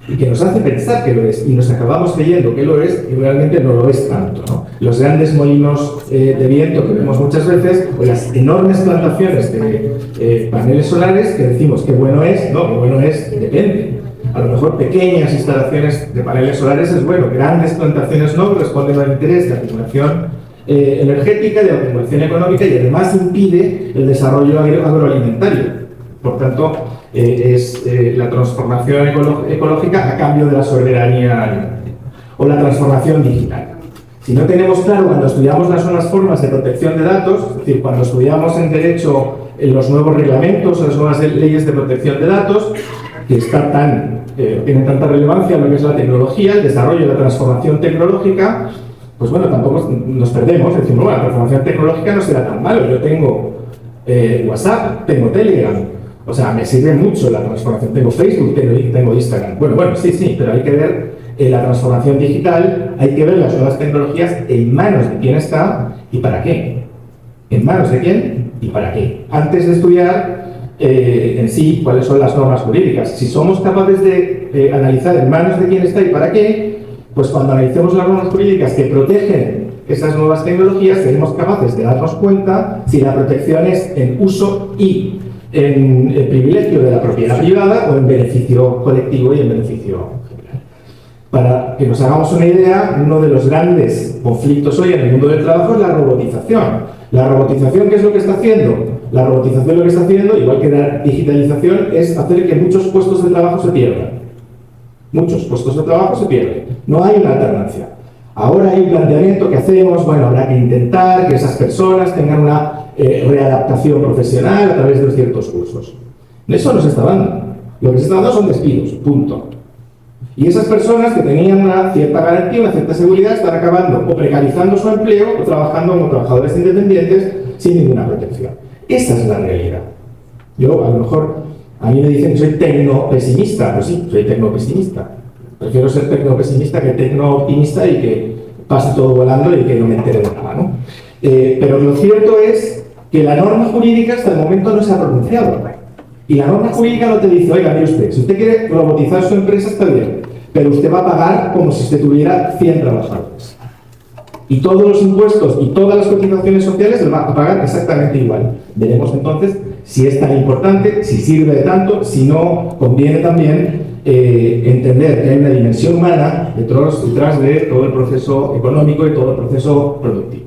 y que nos hace pensar que lo es, y nos acabamos creyendo que lo es, y realmente no lo es tanto, ¿no? Los grandes molinos de viento que vemos muchas veces, o las enormes plantaciones de paneles solares, que decimos que bueno es, no, que bueno es, depende. A lo mejor pequeñas instalaciones de paneles solares es bueno, grandes plantaciones no, responden al interés de acumulación energética, de acumulación económica, y además impide el desarrollo agroalimentario. Por tanto, es la transformación ecológica a cambio de la soberanía alimentaria. O la transformación digital. Si no tenemos claro cuando estudiamos las nuevas formas de protección de datos, es decir, cuando estudiamos en derecho los nuevos reglamentos, las nuevas leyes de protección de datos, que tienen tanta relevancia en lo que es la tecnología, el desarrollo de la transformación tecnológica, pues bueno, tampoco nos perdemos, decimos, bueno, la transformación tecnológica no será tan malo, yo tengo WhatsApp, tengo Telegram, o sea, me sirve mucho la transformación, tengo Facebook, tengo Instagram, bueno, sí, pero hay que ver la transformación digital, hay que ver las nuevas tecnologías en manos de quién está y para qué. ¿En manos de quién y para qué? Antes de estudiar en sí cuáles son las normas jurídicas. Si somos capaces de analizar en manos de quién está y para qué, pues cuando analicemos las normas jurídicas que protegen esas nuevas tecnologías, seremos capaces de darnos cuenta si la protección es en uso y en el privilegio de la propiedad privada o en beneficio colectivo y en beneficio general. Para que nos hagamos una idea, uno de los grandes conflictos hoy en el mundo del trabajo es la robotización. La robotización, ¿qué es lo que está haciendo? La robotización lo que está haciendo, igual que la digitalización, es hacer que muchos puestos de trabajo se pierdan. Muchos puestos de trabajo se pierden. No hay una alternancia. Ahora hay un planteamiento que hacemos, bueno, habrá que intentar que esas personas tengan una readaptación profesional a través de ciertos cursos. Eso no se está dando. Lo que se está dando son despidos, punto. Y esas personas que tenían una cierta garantía, una cierta seguridad, están acabando o precarizando su empleo o trabajando como trabajadores independientes sin ninguna protección. Esa es la realidad. Yo, a lo mejor, a mí me dicen que soy tecno-pesimista. Pues sí, soy tecno-pesimista. Prefiero ser tecno-pesimista que tecno-optimista y que pase todo volando y que no me entere de nada, ¿no? Pero lo cierto es que la norma jurídica hasta el momento no se ha pronunciado. Y la norma jurídica no te dice, oiga, mire usted, si usted quiere robotizar su empresa está bien, pero usted va a pagar como si usted tuviera 100 trabajadores. Y todos los impuestos y todas las cotizaciones sociales se van a pagar exactamente igual. Veremos entonces si es tan importante, si sirve de tanto, si no conviene también entender que hay una dimensión humana detrás de todo el proceso económico y todo el proceso productivo.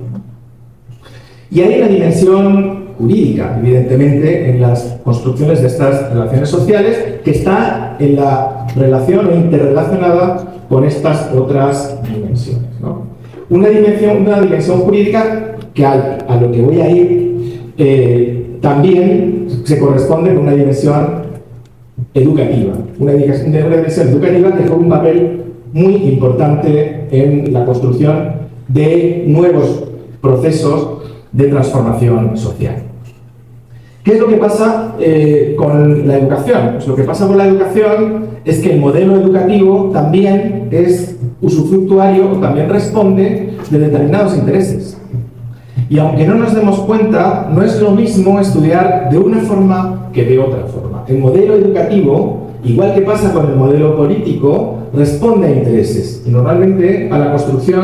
Y hay una dimensión jurídica, evidentemente, en las construcciones de estas relaciones sociales, que está en la relación o interrelacionada con estas otras dimensiones, ¿no? Una dimensión jurídica que a lo que voy a ir también se corresponde con una dimensión educativa. Una dimensión educativa que juega un papel muy importante en la construcción de nuevos procesos de transformación social. ¿Qué es lo que pasa con la educación? Pues lo que pasa con la educación es que el modelo educativo también es usufructuario o también responde de determinados intereses. Y aunque no nos demos cuenta, no es lo mismo estudiar de una forma que de otra forma. El modelo educativo, igual que pasa con el modelo político, responde a intereses y normalmente a la construcción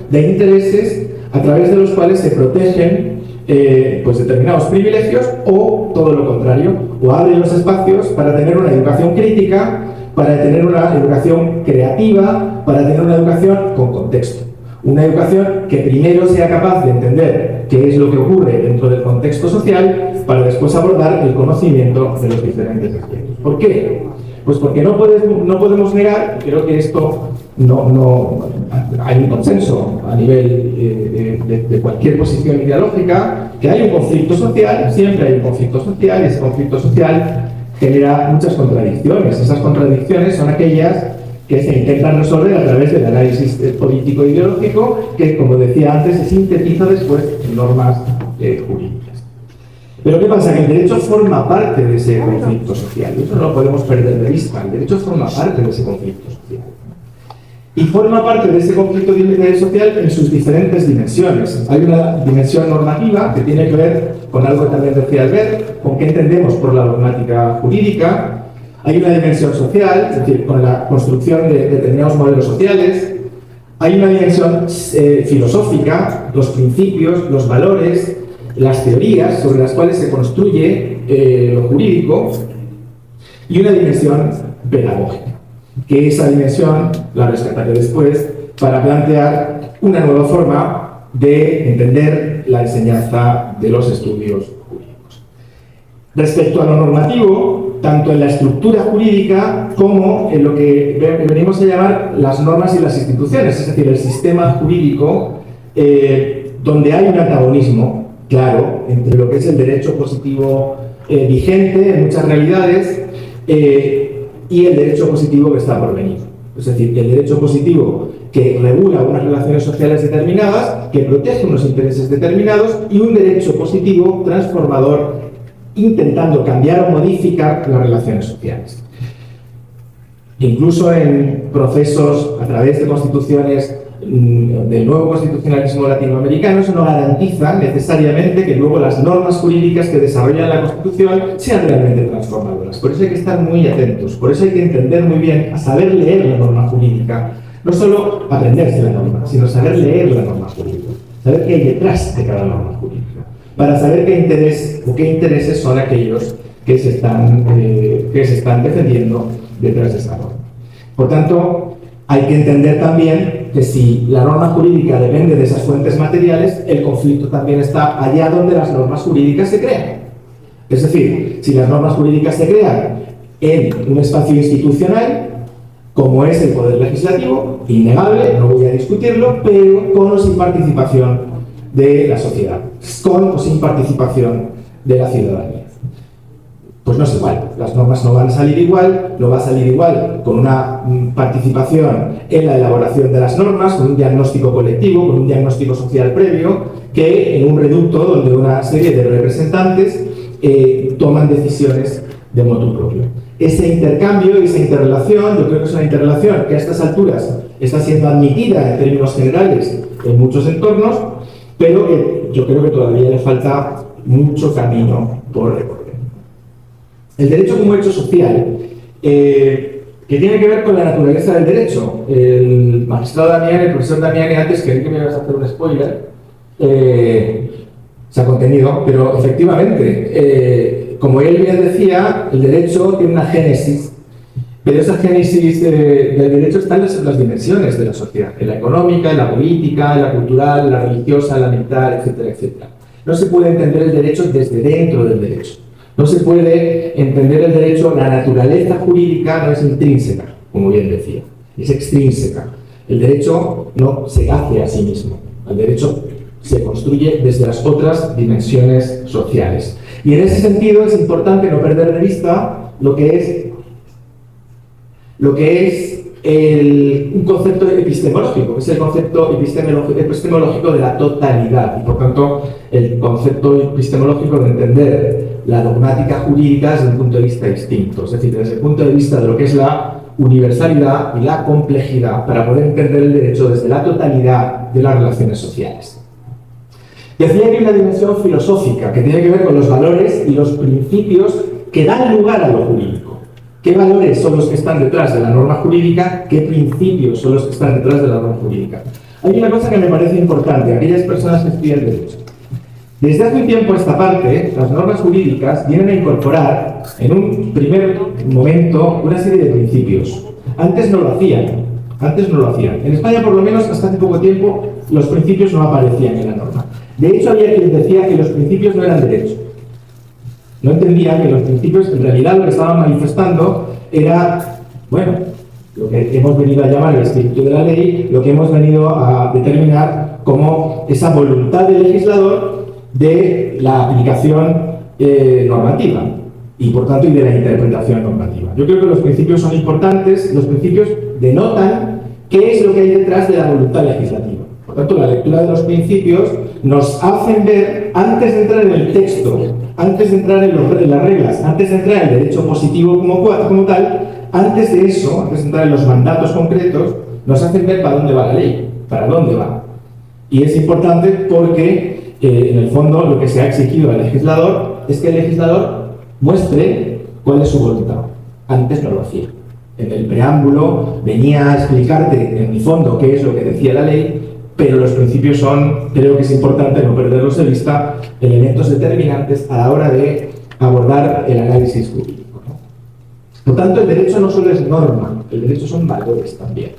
de intereses a través de los cuales se protegen pues determinados privilegios o todo lo contrario, o abren los espacios para tener una educación crítica, para tener una educación creativa, para tener una educación con contexto. Una educación que primero sea capaz de entender qué es lo que ocurre dentro del contexto social para después abordar el conocimiento de los diferentes aspectos. ¿Por qué? Pues porque no podemos negar, creo que esto hay un consenso a nivel de cualquier posición ideológica, que hay un conflicto social, siempre hay un conflicto social, y ese conflicto social genera muchas contradicciones. Esas contradicciones son aquellas que se intentan resolver a través del análisis político e ideológico, que, como decía antes, se sintetiza después en normas jurídicas. Pero ¿qué pasa? Que el derecho forma parte de ese conflicto social, y eso no lo podemos perder de vista. El derecho forma parte de ese conflicto social. Y forma parte de ese conflicto social en sus diferentes dimensiones. Hay una dimensión normativa que tiene que ver con algo que también decía Albert, con qué entendemos por la dogmática jurídica. Hay una dimensión social, es decir, con la construcción de determinados modelos sociales. Hay una dimensión filosófica, los principios, los valores, las teorías sobre las cuales se construye lo jurídico. Y una dimensión pedagógica, que esa dimensión la rescataré después para plantear una nueva forma de entender la enseñanza de los estudios jurídicos. Respecto a lo normativo, tanto en la estructura jurídica como en lo que venimos a llamar las normas y las instituciones, es decir, el sistema jurídico, donde hay un antagonismo claro entre lo que es el derecho positivo vigente en muchas realidades y el derecho positivo que está por venir. Es decir, el derecho positivo que regula unas relaciones sociales determinadas, que protege unos intereses determinados, y un derecho positivo transformador intentando cambiar o modificar las relaciones sociales. Incluso en procesos a través de constituciones del nuevo constitucionalismo latinoamericano, eso no garantiza necesariamente que luego las normas jurídicas que desarrollan la Constitución sean realmente transformadoras. Por eso hay que estar muy atentos, por eso hay que entender muy bien, a saber leer la norma jurídica, no solo aprenderse la norma, sino saber leer la norma jurídica, saber qué hay detrás de cada norma jurídica, para saber qué interés o qué intereses son aquellos que se están defendiendo detrás de esa norma. Por tanto, hay que entender también que si la norma jurídica depende de esas fuentes materiales, el conflicto también está allá donde las normas jurídicas se crean. Es decir, si las normas jurídicas se crean en un espacio institucional, como es el Poder Legislativo, innegable, no voy a discutirlo, pero con o sin participación de la sociedad, con o sin participación de la ciudadanía. Pues no es igual, las normas no van a salir igual, no va a salir igual con una participación en la elaboración de las normas, con un diagnóstico colectivo, con un diagnóstico social previo, que en un reducto donde una serie de representantes toman decisiones de motu propio. Ese intercambio, esa interrelación, yo creo que es una interrelación que a estas alturas está siendo admitida en términos generales en muchos entornos, pero que yo creo que todavía le falta mucho camino por recorrer. El derecho como hecho social, que tiene que ver con la naturaleza del derecho. El magistrado Damián, el profesor Damián, antes creí que me ibas a hacer un spoiler, se ha contenido, pero efectivamente, como él bien decía, el derecho tiene una génesis, pero esa génesis del derecho está en las dimensiones de la sociedad, en la económica, en la política, en la cultural, en la religiosa, en la militar, etcétera, etcétera. No se puede entender el derecho desde dentro del derecho. No se puede entender el derecho, la naturaleza jurídica no es intrínseca, como bien decía, es extrínseca. El derecho no se hace a sí mismo, el derecho se construye desde las otras dimensiones sociales. Y en ese sentido es importante no perder de vista lo que es un concepto epistemológico, que es el concepto epistemológico de la totalidad, y por tanto el concepto epistemológico de entender la dogmática jurídica desde un punto de vista distinto, es decir, desde el punto de vista de lo que es la universalidad y la complejidad, para poder entender el derecho desde la totalidad de las relaciones sociales. Decía que hay una dimensión filosófica que tiene que ver con los valores y los principios que dan lugar a lo jurídico. ¿Qué valores son los que están detrás de la norma jurídica? ¿Qué principios son los que están detrás de la norma jurídica? Hay una cosa que me parece importante, aquellas personas que estudian derecho. Desde hace un tiempo a esta parte, las normas jurídicas vienen a incorporar, en un primer momento, una serie de principios. Antes no lo hacían. En España, por lo menos, hasta hace poco tiempo, los principios no aparecían en la norma. De hecho, había quien decía que los principios no eran derecho. No entendían que los principios, en realidad, lo que estaban manifestando era, bueno, lo que hemos venido a llamar el espíritu de la ley, lo que hemos venido a determinar como esa voluntad del legislador de la aplicación normativa y, por tanto, y de la interpretación normativa. Yo creo que los principios son importantes, los principios denotan qué es lo que hay detrás de la voluntad legislativa. Por tanto, la lectura de los principios nos hacen ver, antes de entrar en el texto, antes de entrar en las reglas, antes de entrar en el derecho positivo como tal, antes de eso, antes de entrar en los mandatos concretos, nos hacen ver para dónde va la ley, para dónde va. Y es importante porque, en el fondo, lo que se ha exigido al legislador es que el legislador muestre cuál es su voluntad. Antes no lo hacía. En el preámbulo venía a explicarte, en el fondo, qué es lo que decía la ley, pero los principios son, creo que es importante no perderlos de vista, elementos determinantes a la hora de abordar el análisis jurídico, ¿no? Por tanto, el derecho no solo es norma, el derecho son valores también.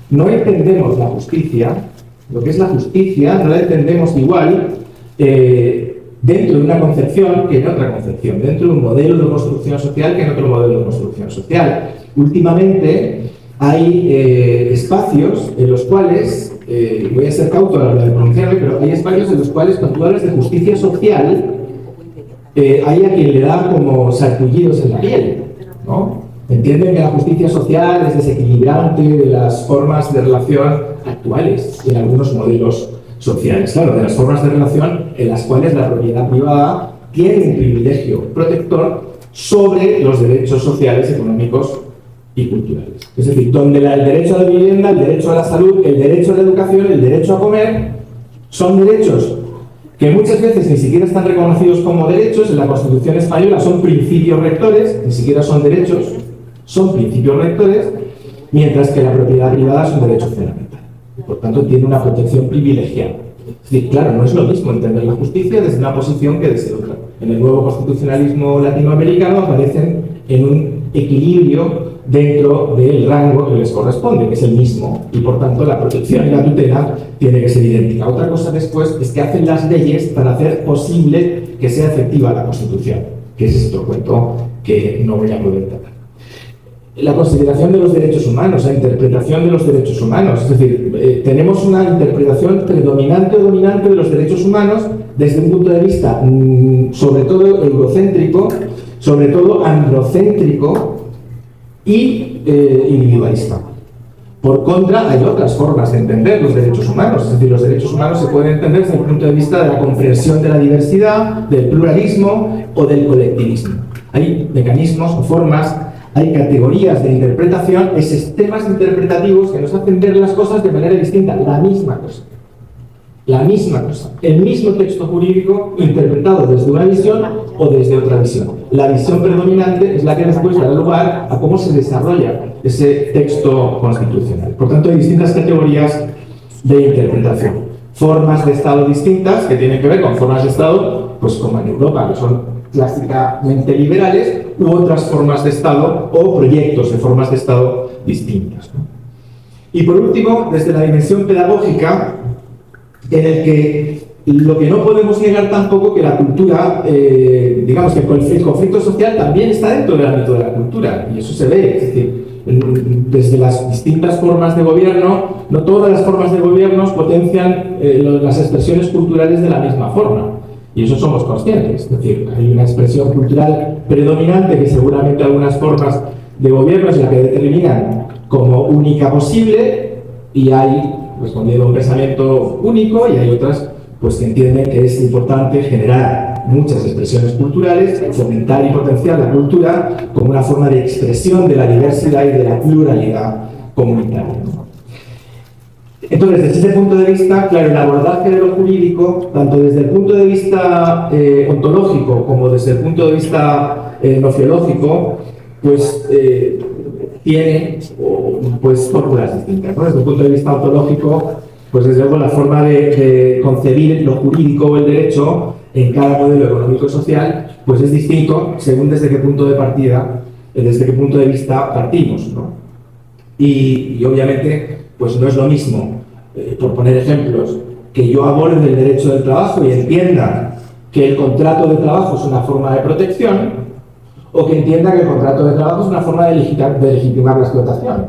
No entendemos la justicia, lo que es la justicia, no la entendemos igual dentro de una concepción que en otra concepción, dentro de un modelo de construcción social que en otro modelo de construcción social. Últimamente hay espacios en los cuales, voy a ser cauto a la hora de pronunciarme, pero hay espacios en los cuales, cuando tú hablas de justicia social, hay a quien le da como sarpullidos en la piel, ¿no? Entienden que la justicia social es desequilibrante de las formas de relación actuales en algunos modelos sociales. Claro, de las formas de relación en las cuales la propiedad privada tiene un privilegio protector sobre los derechos sociales, económicos y culturales. Es decir, donde el derecho a la vivienda, el derecho a la salud, el derecho a la educación, el derecho a comer, son derechos que muchas veces ni siquiera están reconocidos como derechos. En la Constitución española son principios rectores, ni siquiera son derechos, son principios rectores, mientras que la propiedad privada es un derecho fundamental. Por tanto, tiene una protección privilegiada. Es decir, claro, no es lo mismo entender la justicia desde una posición que desde otra. En el nuevo constitucionalismo latinoamericano aparecen en un equilibrio dentro del rango que les corresponde, que es el mismo, y por tanto la protección y la tutela tiene que ser idéntica. Otra cosa después es que hacen las leyes para hacer posible que sea efectiva la Constitución, que ese es otro cuento que no voy a poder tratar. La consideración de los derechos humanos, la interpretación de los derechos humanos, es decir, tenemos una interpretación predominante o dominante de los derechos humanos desde un punto de vista sobre todo eurocéntrico, sobre todo androcéntrico y individualista. Por contra, hay otras formas de entender los derechos humanos, es decir, los derechos humanos se pueden entender desde el punto de vista de la comprensión de la diversidad, del pluralismo o del colectivismo. Hay mecanismos o formas, hay categorías de interpretación, hay sistemas interpretativos que nos hacen ver las cosas de manera distinta, la misma cosa. La misma cosa, el mismo texto jurídico interpretado desde una visión o desde otra visión. La visión predominante es la que después dará lugar a cómo se desarrolla ese texto constitucional. Por tanto, hay distintas categorías de interpretación. Formas de Estado distintas que tienen que ver con formas de Estado, pues como en Europa, que son clásicamente liberales, u otras formas de Estado o proyectos de formas de Estado distintas, ¿no? Y por último, desde la dimensión pedagógica, en el que lo que no podemos negar tampoco que la cultura, digamos que el conflicto social también está dentro del ámbito de la cultura, y eso se ve, es decir, desde las distintas formas de gobierno, no todas las formas de gobierno potencian las expresiones culturales de la misma forma, y eso somos conscientes, es decir, hay una expresión cultural predominante que seguramente algunas formas de gobierno es la que determinan como única posible, y hay respondiendo a un pensamiento único, y hay otras pues, que entienden que es importante generar muchas expresiones culturales, fomentar y potenciar la cultura como una forma de expresión de la diversidad y de la pluralidad comunitaria, ¿no? Entonces, desde ese punto de vista, claro, el abordaje de lo jurídico, tanto desde el punto de vista ontológico como desde el punto de vista nociológico, pues tiene pues fórmulas distintas, ¿no? Desde el punto de vista ontológico, pues desde luego la forma de concebir lo jurídico o el derecho en cada modelo económico y social pues es distinto según desde qué punto de partida, desde qué punto de vista partimos, ¿no? Y obviamente pues no es lo mismo, por poner ejemplos, que yo aborde el derecho del trabajo y entienda que el contrato de trabajo es una forma de protección, o que entienda que el contrato de trabajo es una forma de legitimar la explotación.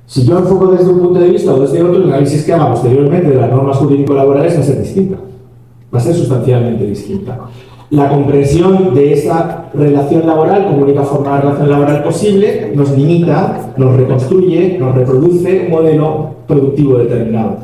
Si yo enfoco desde un punto de vista o desde otro, el análisis que haga posteriormente de las normas jurídico-laborales va a ser distinta, va a ser sustancialmente distinta. La comprensión de esa relación laboral como única forma de relación laboral posible nos limita, nos reconstruye, nos reproduce un modelo productivo determinado.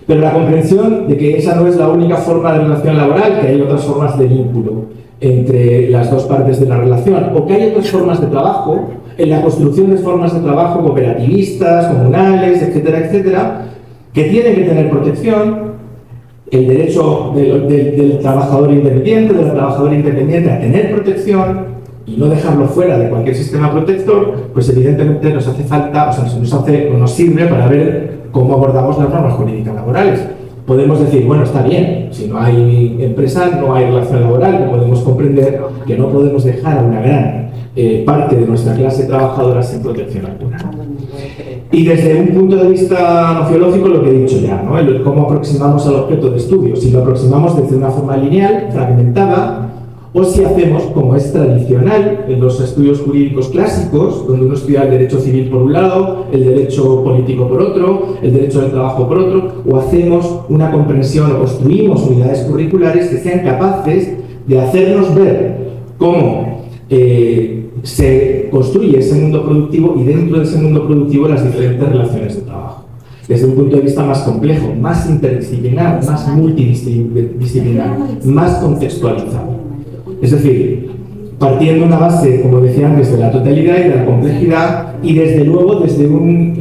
Pero la comprensión de que esa no es la única forma de relación laboral, que hay otras formas de vínculo entre las dos partes de la relación, o que hay otras formas de trabajo, en la construcción de formas de trabajo cooperativistas, comunales, etcétera, etcétera, que tienen que tener protección, el derecho del trabajador independiente, de la trabajadora independiente a tener protección y no dejarlo fuera de cualquier sistema protector, pues evidentemente nos hace falta, o sea, nos sirve para ver cómo abordamos las normas jurídicas laborales. Podemos decir, bueno, está bien, si no hay empresa, no hay relación laboral, pero podemos comprender que no podemos dejar a una gran parte de nuestra clase trabajadora sin protección alguna. Y desde un punto de vista nociológico, lo que he dicho ya, ¿no? Cómo aproximamos al objeto de estudio, si lo aproximamos desde una forma lineal, fragmentada, o si hacemos, como es tradicional en los estudios jurídicos clásicos, donde uno estudia el derecho civil por un lado, el derecho político por otro, el derecho del trabajo por otro, o hacemos una comprensión o construimos unidades curriculares que sean capaces de hacernos ver cómo se construye ese mundo productivo y dentro de ese mundo productivo las diferentes relaciones de trabajo. Desde un punto de vista más complejo, más interdisciplinar, más multidisciplinar, más contextualizado. Es decir, partiendo de una base, como decía antes, de la totalidad y de la complejidad, y desde luego desde un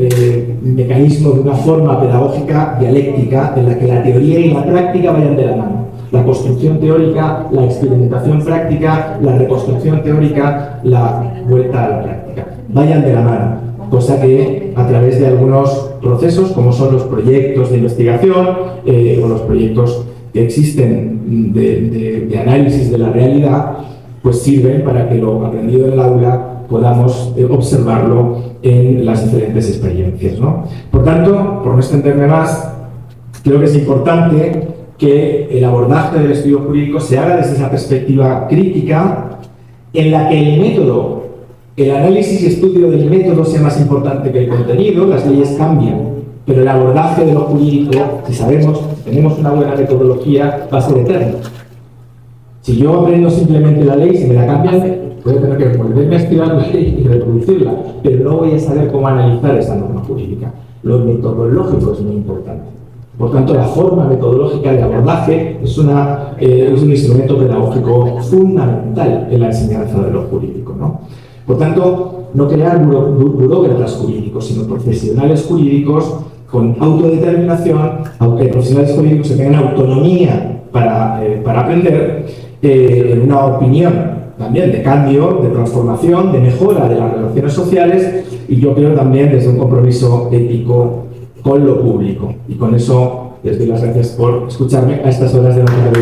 mecanismo, de una forma pedagógica dialéctica en la que la teoría y la práctica vayan de la mano. La construcción teórica, la experimentación práctica, la reconstrucción teórica, la vuelta a la práctica, vayan de la mano, cosa que a través de algunos procesos, como son los proyectos de investigación o los proyectos que existen de análisis de la realidad, pues sirven para que lo aprendido en el aula podamos observarlo en las diferentes experiencias, ¿no? Por tanto, por no extenderme más, creo que es importante que el abordaje del estudio jurídico se haga desde esa perspectiva crítica en la que el método, el análisis y estudio del método sea más importante que el contenido. Las leyes cambian, pero el abordaje de lo jurídico, si sabemos, si tenemos una buena metodología, va a ser eterno. Si yo aprendo simplemente la ley, si me la cambian, voy a tener que volverme a estudiar la ley y reproducirla, pero no voy a saber cómo analizar esa norma jurídica. Lo metodológico es muy importante. Por tanto, la forma metodológica de abordaje es un instrumento pedagógico fundamental en la enseñanza de lo jurídico, ¿no? Por tanto, no crear burócratas jurídicos, sino profesionales jurídicos con autodeterminación, aunque profesionales jurídicos que tengan autonomía para aprender, en una opinión también de cambio, de transformación, de mejora de las relaciones sociales, y yo creo también desde un compromiso ético con lo público. Y con eso les doy las gracias por escucharme a estas horas de la tarde.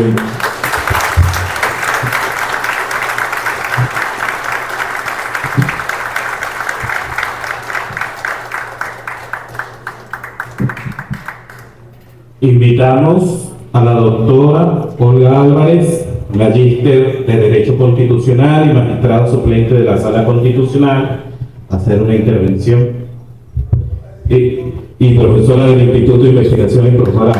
Invitamos a la doctora Olga Álvarez, magíster de Derecho Constitucional y magistrada suplente de la Sala Constitucional, a hacer una intervención. Y profesora del Instituto de Investigación y Posgrado.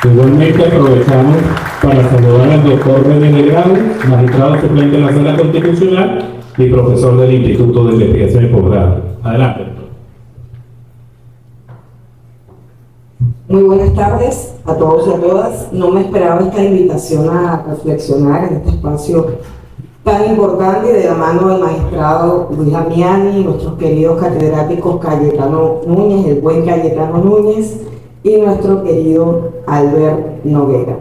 Igualmente aprovechamos para saludar al doctor René Negrão, magistrado suplente de la Sala Constitucional y profesor del Instituto de Investigación y Posgrado. Adelante, doctor. Muy buenas tardes a todos y a todas. No me esperaba esta invitación a reflexionar en este espacio tan importante, de la mano del magistrado Luis Damiani, nuestros queridos catedráticos Cayetano Núñez, el buen Cayetano Núñez, y nuestro querido Albert Noguera,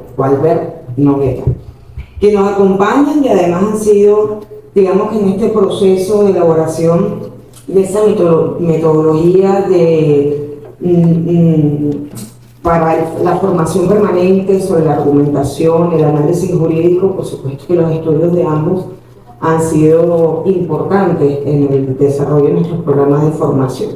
que nos acompañan y además han sido, digamos que en este proceso de elaboración de esa metodología para la formación permanente sobre la argumentación, el análisis jurídico. Por supuesto que los estudios de ambos han sido importantes en el desarrollo de nuestros programas de formación.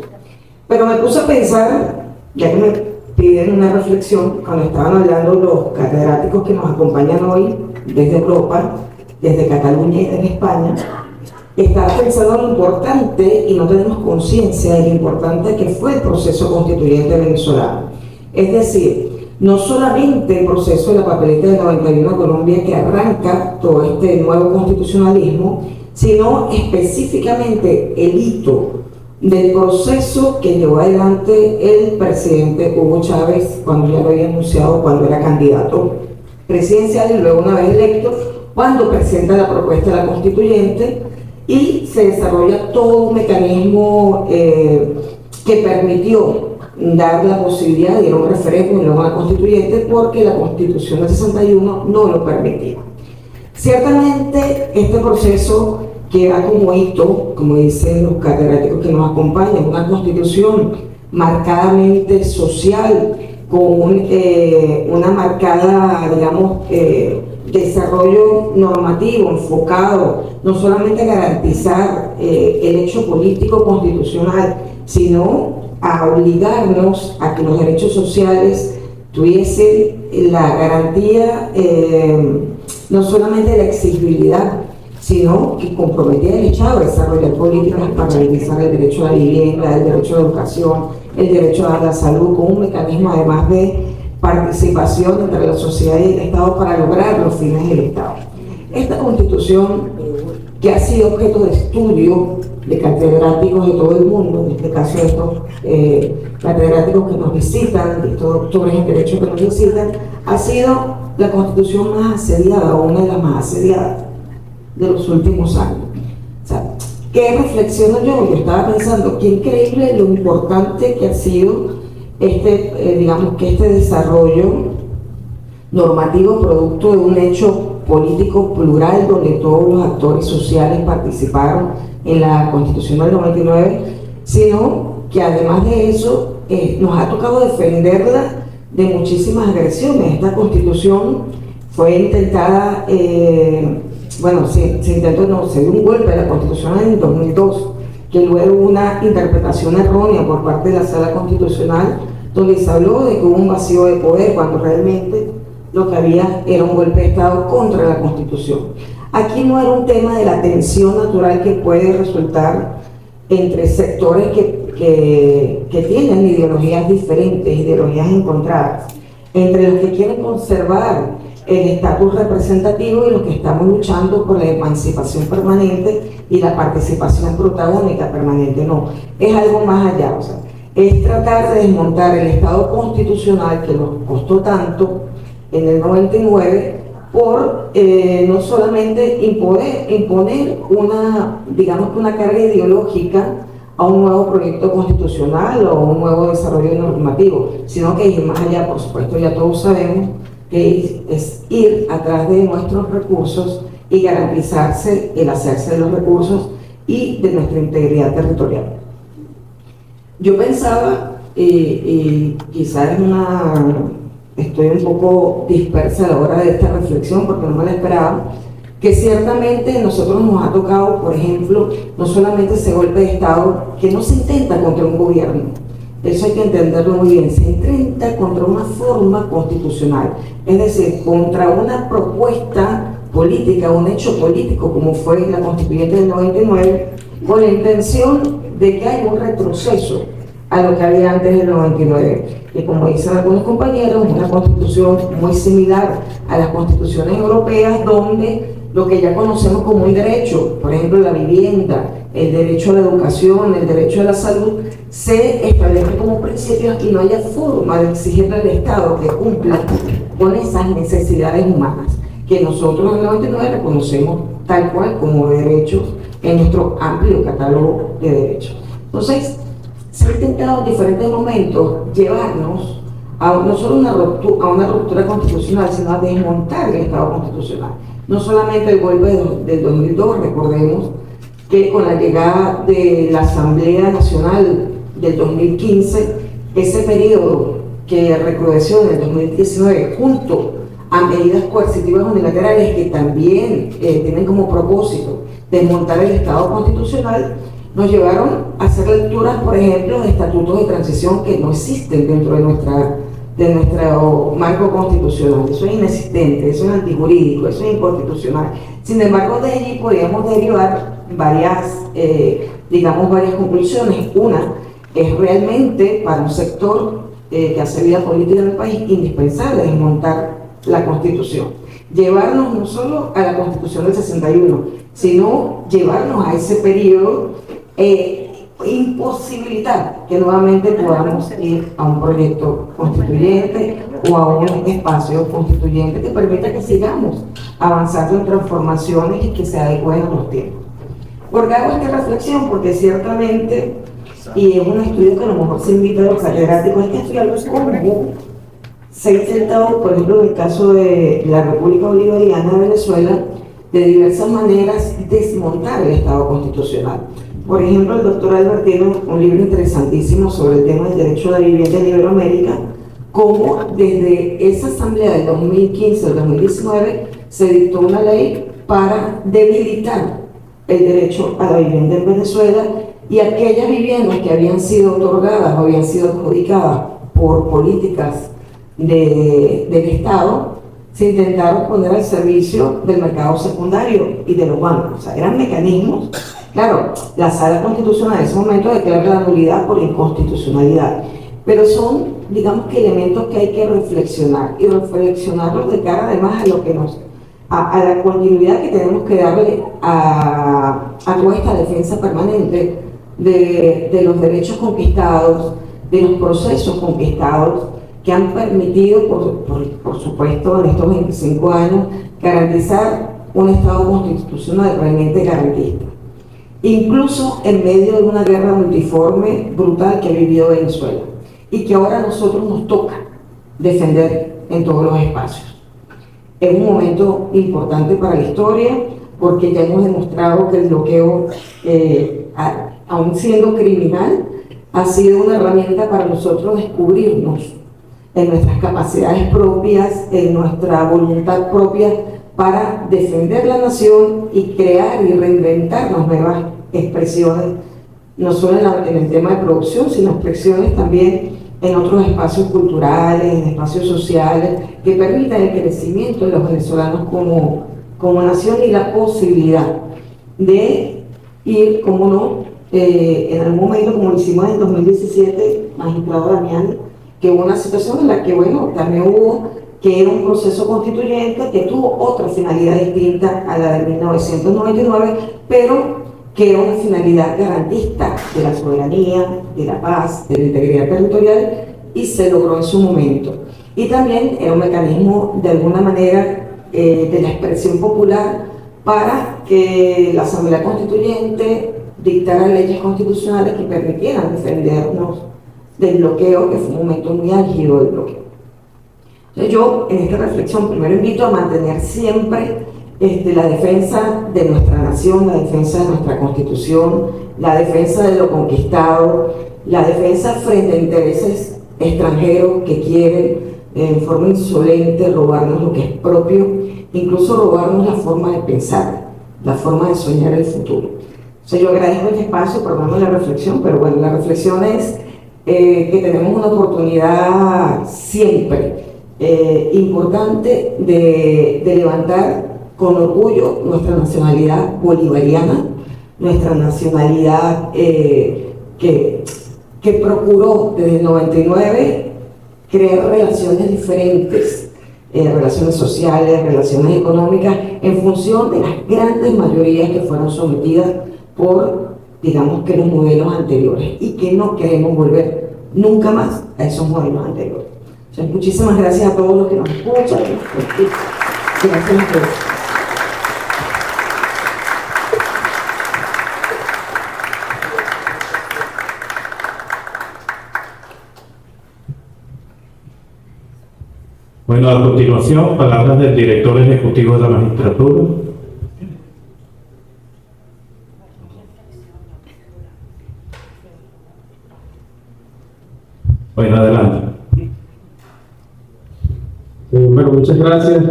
Pero me puse a pensar, ya que me piden una reflexión, cuando estaban hablando los catedráticos que nos acompañan hoy desde Europa, desde Cataluña y desde España, estaba pensando en lo importante, y no tenemos conciencia de lo importante que fue el proceso constituyente venezolano. Es decir, no solamente el proceso de la papeleta del 91 de Colombia, que arranca todo este nuevo constitucionalismo, sino específicamente el hito del proceso que llevó adelante el presidente Hugo Chávez cuando ya lo había anunciado, cuando era candidato presidencial, y luego, una vez electo, cuando presenta la propuesta de la constituyente y se desarrolla todo un mecanismo que permitió dar la posibilidad de ir a un referéndum y luego a la constituyente, porque la Constitución del 61 no lo permitía. Ciertamente este proceso queda como hito, como dicen los catedráticos que nos acompañan, una constitución marcadamente social, con una marcada, digamos, desarrollo normativo enfocado no solamente a garantizar el hecho político constitucional, sino a obligarnos a que los derechos sociales tuviesen la garantía, no solamente de la exigibilidad, sino que comprometía el Estado a desarrollar políticas para garantizar el derecho a la vivienda, el derecho a la educación, el derecho a la salud, con un mecanismo además de participación entre la sociedad y el Estado para lograr los fines del Estado. Esta Constitución, que ha sido objeto de estudio de catedráticos de todo el mundo, en este caso estos catedráticos que nos visitan, estos doctores en Derecho que nos visitan, ha sido la Constitución más asediada, o una de las más asediadas. de los últimos años. O sea, ¿qué reflexiono yo? Yo estaba pensando, qué increíble lo importante que ha sido digamos que este desarrollo normativo producto de un hecho político plural donde todos los actores sociales participaron en la Constitución del 99, sino que además de eso nos ha tocado defenderla de muchísimas agresiones. Esta Constitución fue intentada, se dio un golpe a la Constitución en el 2002, que luego hubo una interpretación errónea por parte de la Sala Constitucional, donde se habló de que hubo un vacío de poder, cuando realmente lo que había era un golpe de Estado contra la Constitución. Aquí no era un tema de la tensión natural que puede resultar entre sectores que tienen ideologías diferentes, ideologías encontradas, entre los que quieren conservar el estatus representativo y los que estamos luchando por la emancipación permanente y la participación protagónica permanente. No, es algo más allá, o sea, es tratar de desmontar el Estado constitucional que nos costó tanto en el 99 por no solamente imponer una carga ideológica a un nuevo proyecto constitucional o un nuevo desarrollo normativo, sino que ir más allá. Por supuesto, ya todos sabemos que es ir atrás de nuestros recursos y garantizarse el hacerse de los recursos y de nuestra integridad territorial. Yo pensaba, y quizás estoy un poco dispersa a la hora de esta reflexión porque no me la esperaba, que ciertamente nosotros nos ha tocado, por ejemplo, no solamente ese golpe de Estado que no se intenta contra un gobierno, eso hay que entenderlo muy bien, se intenta contra una forma constitucional, es decir, contra una propuesta política, un hecho político como fue la Constituyente del 99, con la intención de que haya un retroceso a lo que había antes del 99, que como dicen algunos compañeros, es una constitución muy similar a las constituciones europeas, donde lo que ya conocemos como un derecho, por ejemplo la vivienda, el derecho a la educación, el derecho a la salud, se establece como principios y no haya forma de exigirle al Estado que cumpla con esas necesidades humanas que nosotros en el 99 reconocemos tal cual como derechos en nuestro amplio catálogo de derechos. Entonces, se ha intentado en diferentes momentos llevarnos no solo a una ruptura constitucional, sino a desmontar el Estado constitucional. No solamente el golpe del 2002, recordemos que con la llegada de la Asamblea Nacional del 2015, ese periodo que recrudeció en el 2019 junto a medidas coercitivas unilaterales que también tienen como propósito desmontar el Estado constitucional, nos llevaron a hacer lecturas, por ejemplo, de estatutos de transición que no existen dentro de nuestro marco constitucional. Eso es inexistente, eso es antijurídico, eso es inconstitucional. Sin embargo, de allí podríamos derivar varias conclusiones. Una, es realmente para un sector que hace vida política en el país indispensable desmontar la Constitución. Llevarnos no solo a la Constitución del 61, sino llevarnos a ese periodo, imposibilitar que nuevamente podamos ir a un proyecto constituyente o a un espacio constituyente que permita que sigamos avanzando en transformaciones y que se adecuen a los tiempos. ¿Por qué hago esta reflexión? Porque ciertamente, y es un estudio que a lo mejor se invita a los catedráticos, es que estudiar cómo se ha intentado, por ejemplo, en el caso de la República Bolivariana de Venezuela, de diversas maneras desmontar el Estado constitucional. Por ejemplo, el doctor Albert tiene un libro interesantísimo sobre el tema del derecho a la vivienda en Iberoamérica, cómo desde esa asamblea del 2015 al 2019 se dictó una ley para debilitar el derecho a la vivienda en Venezuela, y aquellas viviendas que habían sido otorgadas o habían sido adjudicadas por políticas del Estado se intentaron poner al servicio del mercado secundario y de los bancos. O sea, eran mecanismos. Claro, la Sala Constitucional en ese momento declara la nulidad por inconstitucionalidad, pero son, digamos, que elementos que hay que reflexionar, y reflexionarlos de cara además a lo que a la continuidad que tenemos que darle a toda esta defensa permanente de los derechos conquistados, de los procesos conquistados que han permitido, por supuesto, en estos 25 años, garantizar un Estado constitucional realmente garantista, incluso en medio de una guerra multiforme brutal que ha vivido Venezuela y que ahora a nosotros nos toca defender en todos los espacios. Es un momento importante para la historia porque ya hemos demostrado que el bloqueo, aun siendo criminal, ha sido una herramienta para nosotros descubrirnos en nuestras capacidades propias, en nuestra voluntad propia para defender la nación y crear y reinventarnos nuevas expresiones, no solo en el tema de producción, sino expresiones también en otros espacios culturales, en espacios sociales, que permitan el crecimiento de los venezolanos como nación y la posibilidad de ir, como no, en algún momento, como lo hicimos en 2017, magistrado Damiani, que hubo una situación en la que, bueno, también hubo que era un proceso constituyente que tuvo otra finalidad distinta a la de 1999, pero que era una finalidad garantista de la soberanía, de la paz, de la integridad territorial, y se logró en su momento. Y también era un mecanismo, de alguna manera, de la expresión popular para que la Asamblea Constituyente dictara leyes constitucionales que permitieran defendernos del bloqueo, que fue un momento muy álgido del bloqueo. Entonces yo, en esta reflexión, primero invito a mantener siempre la defensa de nuestra nación, la defensa de nuestra Constitución, la defensa de lo conquistado, la defensa frente a intereses extranjeros que quieren en forma insolente robarnos lo que es propio, incluso robarnos la forma de pensar, la forma de soñar el futuro. O sea, yo agradezco el espacio, perdóname la reflexión, pero bueno, la reflexión es que tenemos una oportunidad siempre importante de levantar con orgullo nuestra nacionalidad bolivariana, nuestra nacionalidad que procuró desde el 99 crear relaciones diferentes, relaciones sociales, relaciones económicas, en función de las grandes mayorías que fueron sometidas por, digamos, que los modelos anteriores, y que no queremos volver nunca más a esos modelos anteriores. O sea, muchísimas gracias a todos los que nos escuchan. Gracias a todos. Bueno, a continuación, palabras del director ejecutivo de la magistratura. Bueno, adelante. Bueno, muchas gracias.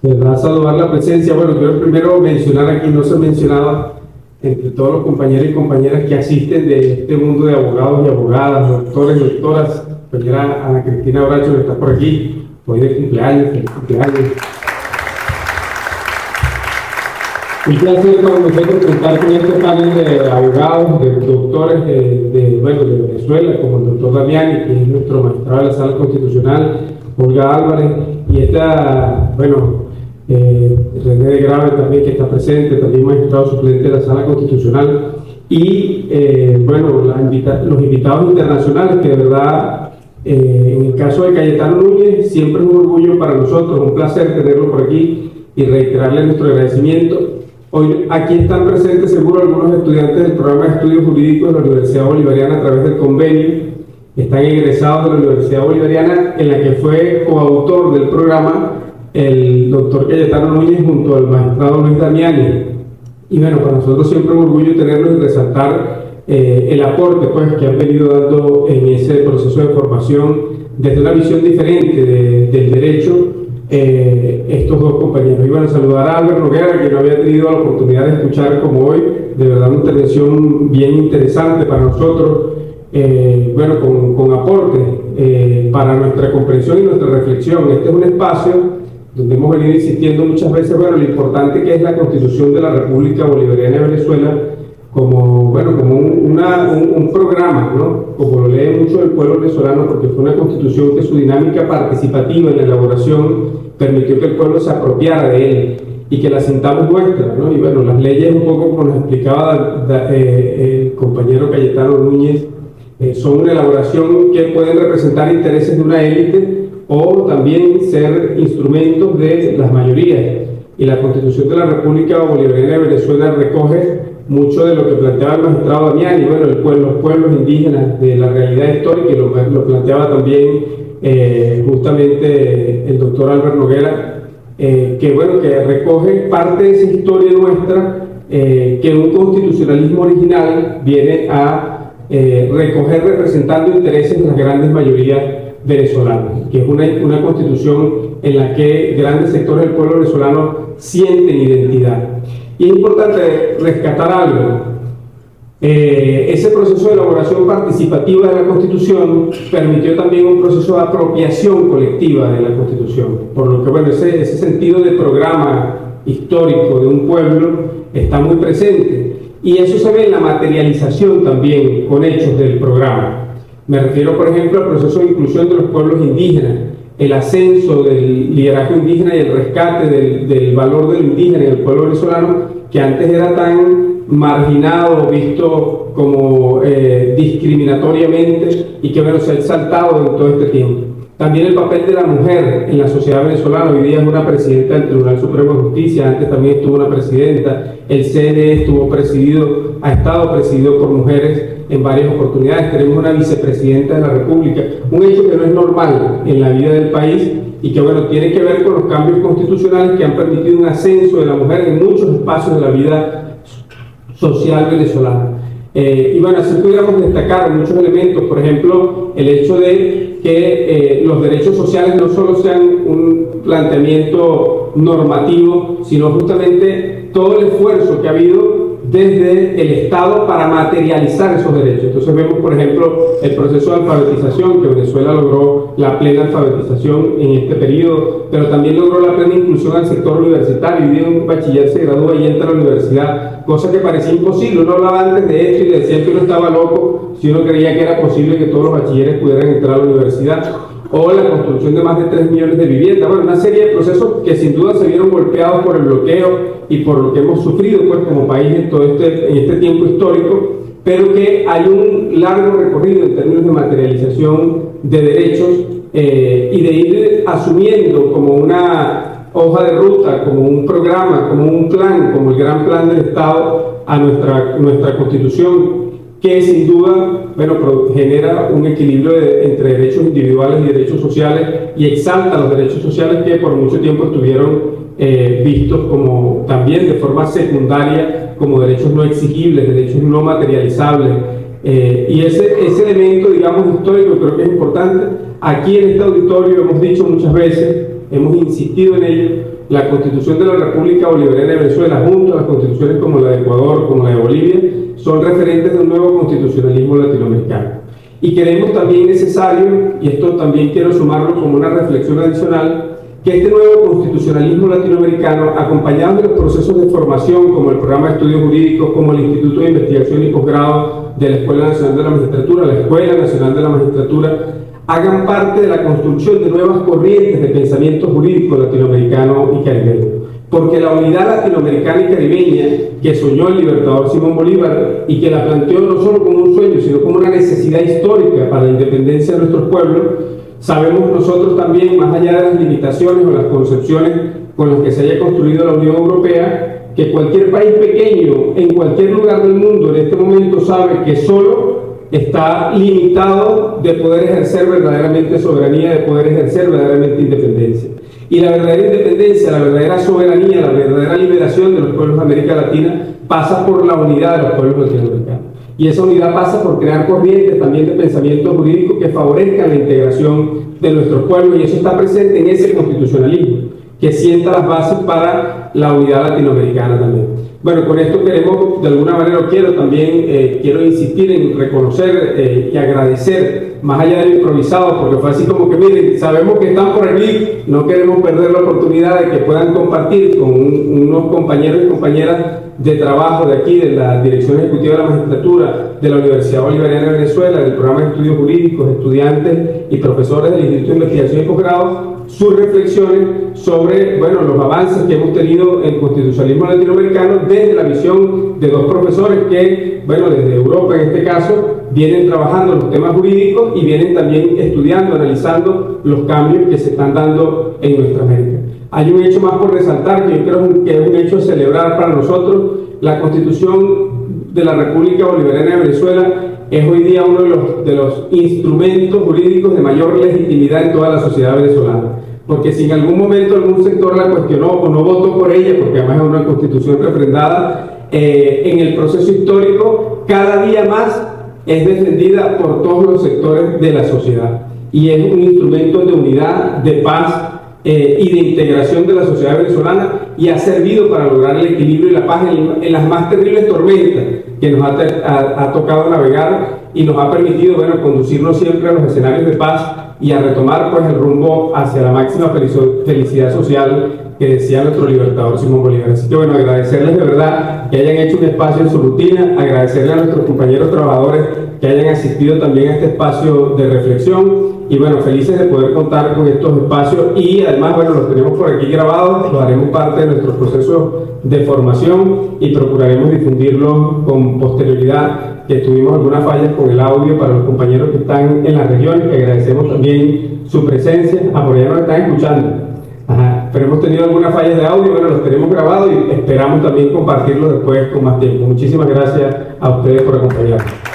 Me da a saludar la presencia. Bueno, quiero primero mencionar aquí, no se mencionaba, entre todos los compañeros y compañeras que asisten de este mundo de abogados y abogadas, doctores y doctoras, compañera Ana Cristina Bracho, que está por aquí, hoy de cumpleaños, feliz cumpleaños. Un placer para nosotros contar con este panel de abogados, de doctores de Venezuela, como el doctor Damiani, que es nuestro magistrado de la Sala Constitucional, Olga Álvarez, y René de Grave también, que está presente, también magistrado suplente de la Sala Constitucional, y los invitados internacionales, que de verdad, en el caso de Cayetano Núñez, siempre es un orgullo para nosotros, un placer tenerlo por aquí y reiterarle nuestro agradecimiento. Hoy aquí están presentes seguro algunos estudiantes del programa de estudios jurídicos de la Universidad Bolivariana a través del convenio. Están egresados de la Universidad Bolivariana, en la que fue coautor del programa el doctor Cayetano Núñez junto al magistrado Luis Damiani. Y bueno, para nosotros siempre es un orgullo tenerlos y resaltar el aporte que han venido dando en ese proceso de formación desde una visión diferente del derecho. Estos dos compañeros. Iban a saludar a Albert Noguera, que no había tenido la oportunidad de escuchar como hoy, de verdad una intervención bien interesante para nosotros, con aporte para nuestra comprensión y nuestra reflexión. Este es un espacio donde hemos venido insistiendo muchas veces, lo importante que es la Constitución de la República Bolivariana de Venezuela, como un programa, ¿no? Como lo lee mucho el pueblo venezolano, porque fue una constitución que su dinámica participativa en la elaboración permitió que el pueblo se apropiara de él y que la sintamos nuestra, ¿no? Y bueno, las leyes, un poco como nos explicaba el compañero Cayetano Núñez, son una elaboración que pueden representar intereses de una élite o también ser instrumentos de las mayorías. y la Constitución de la República Bolivariana de Venezuela recoge mucho de lo que planteaba el magistrado Damián y bueno, los pueblos indígenas de la realidad histórica, y lo planteaba también justamente el doctor Albert Noguera, que bueno, que recoge parte de esa historia nuestra, que un constitucionalismo original viene a recoger representando intereses de las grandes mayorías venezolanas, que es una constitución en la que grandes sectores del pueblo venezolano sienten identidad. Y es importante rescatar algo. Ese proceso de elaboración participativa de la Constitución permitió también un proceso de apropiación colectiva de la Constitución, por lo que bueno, ese sentido de programa histórico de un pueblo está muy presente, y eso se ve en la materialización también con hechos del programa. Me refiero, por ejemplo, al proceso de inclusión de los pueblos indígenas, el ascenso del liderazgo indígena y el rescate del valor del indígena y del pueblo venezolano, que antes era tan marginado, visto como discriminatoriamente, y que bueno, se ha exaltado en todo este tiempo. También el papel de la mujer en la sociedad venezolana. Hoy día es una presidenta del Tribunal Supremo de Justicia, antes también estuvo una presidenta, el CNE ha estado presidido por mujeres en varias oportunidades, tenemos una vicepresidenta de la República, un hecho que no es normal en la vida del país y que bueno, tiene que ver con los cambios constitucionales que han permitido un ascenso de la mujer en muchos espacios de la vida social venezolana. Y bueno, así pudiéramos destacar muchos elementos, por ejemplo, el hecho de que los derechos sociales no solo sean un planteamiento normativo, sino justamente todo el esfuerzo que ha habido desde el Estado para materializar esos derechos. Entonces vemos, por ejemplo, el proceso de alfabetización, que Venezuela logró la plena alfabetización en este periodo, pero también logró la plena inclusión al sector universitario. Y un bachiller se gradúa y entra a la universidad, cosa que parecía imposible. Uno hablaba antes de esto y le decían que uno estaba loco si uno creía que era posible que todos los bachilleres pudieran entrar a la universidad. O la construcción de más de 3 millones de viviendas. Bueno, una serie de procesos que sin duda se vieron golpeados por el bloqueo y por lo que hemos sufrido pues, como país en todo este tiempo histórico, pero que hay un largo recorrido en términos de materialización de derechos y de ir asumiendo como una hoja de ruta, como un programa, como un plan, como el gran plan del Estado a nuestra Constitución, que sin duda bueno, genera un equilibrio entre derechos individuales y derechos sociales, y exalta los derechos sociales que por mucho tiempo estuvieron vistos como también de forma secundaria como derechos no exigibles, derechos no materializables. Y ese elemento, digamos, histórico creo que es importante. Aquí en este auditorio hemos dicho muchas veces, hemos insistido en ello, la Constitución de la República Bolivariana de Venezuela, junto a las constituciones como la de Ecuador, como la de Bolivia, son referentes de un nuevo constitucionalismo latinoamericano. Y creemos también necesario, y esto también quiero sumarlo como una reflexión adicional, que este nuevo constitucionalismo latinoamericano, acompañado de los procesos de formación como el Programa de Estudios Jurídicos, como el Instituto de Investigación y Posgrado de la Escuela Nacional de la Magistratura, la Escuela Nacional de la Magistratura, hagan parte de la construcción de nuevas corrientes de pensamiento jurídico latinoamericano y caribeño. Porque la unidad latinoamericana y caribeña que soñó el libertador Simón Bolívar y que la planteó no solo como un sueño, sino como una necesidad histórica para la independencia de nuestros pueblos, sabemos nosotros también, más allá de las limitaciones o las concepciones con las que se haya construido la Unión Europea, que cualquier país pequeño en cualquier lugar del mundo en este momento sabe que solo está limitado de poder ejercer verdaderamente soberanía, de poder ejercer verdaderamente independencia. Y la verdadera independencia, la verdadera soberanía, la verdadera liberación de los pueblos de América Latina pasa por la unidad de los pueblos latinoamericanos. Y esa unidad pasa por crear corrientes también de pensamiento jurídico que favorezcan la integración de nuestros pueblos, y eso está presente en ese constitucionalismo, que sienta las bases para la unidad latinoamericana también. Bueno, con esto queremos, de alguna manera, quiero insistir en reconocer y agradecer, más allá de lo improvisado, porque fue así como que, miren, sabemos que están por aquí, no queremos perder la oportunidad de que puedan compartir con unos compañeros y compañeras de trabajo de aquí, de la Dirección Ejecutiva de la Magistratura, de la Universidad Bolivariana de Venezuela, del Programa de Estudios Jurídicos, estudiantes y profesores del Instituto de Investigación y Posgrado, sus reflexiones sobre los avances que hemos tenido en el constitucionalismo latinoamericano desde la visión de dos profesores que, desde Europa en este caso, vienen trabajando los temas jurídicos y vienen también estudiando, analizando los cambios que se están dando en nuestra América. hay un hecho más por resaltar, que yo creo que es un hecho a celebrar para nosotros. La Constitución de la República Bolivariana de Venezuela es hoy día uno de los instrumentos jurídicos de mayor legitimidad en toda la sociedad venezolana. Porque si en algún momento algún sector la cuestionó o no votó por ella, porque además es una constitución refrendada, en el proceso histórico cada día más es defendida por todos los sectores de la sociedad. Y es un instrumento de unidad, de paz y de integración de la sociedad venezolana, y ha servido para lograr el equilibrio y la paz en las más terribles tormentas que nos ha tocado navegar, y nos ha permitido, bueno, conducirnos siempre a los escenarios de paz y a retomar pues el rumbo hacia la máxima felicidad social que decía nuestro libertador Simón Bolívar. Así que bueno, agradecerles de verdad que hayan hecho un espacio en su rutina, agradecerle a nuestros compañeros trabajadores que hayan asistido también a este espacio de reflexión, y bueno, felices de poder contar con estos espacios, y además, bueno, los tenemos por aquí grabados, los haremos parte de nuestro proceso de formación y procuraremos difundirlos con posterioridad, que tuvimos algunas fallas con el audio para los compañeros que están en las regiones, que agradecemos también su presencia. Por allá nos están escuchando. Pero hemos tenido algunas fallas de audio, bueno, los tenemos grabados y esperamos también compartirlos después con más tiempo. Muchísimas gracias a ustedes por acompañarnos.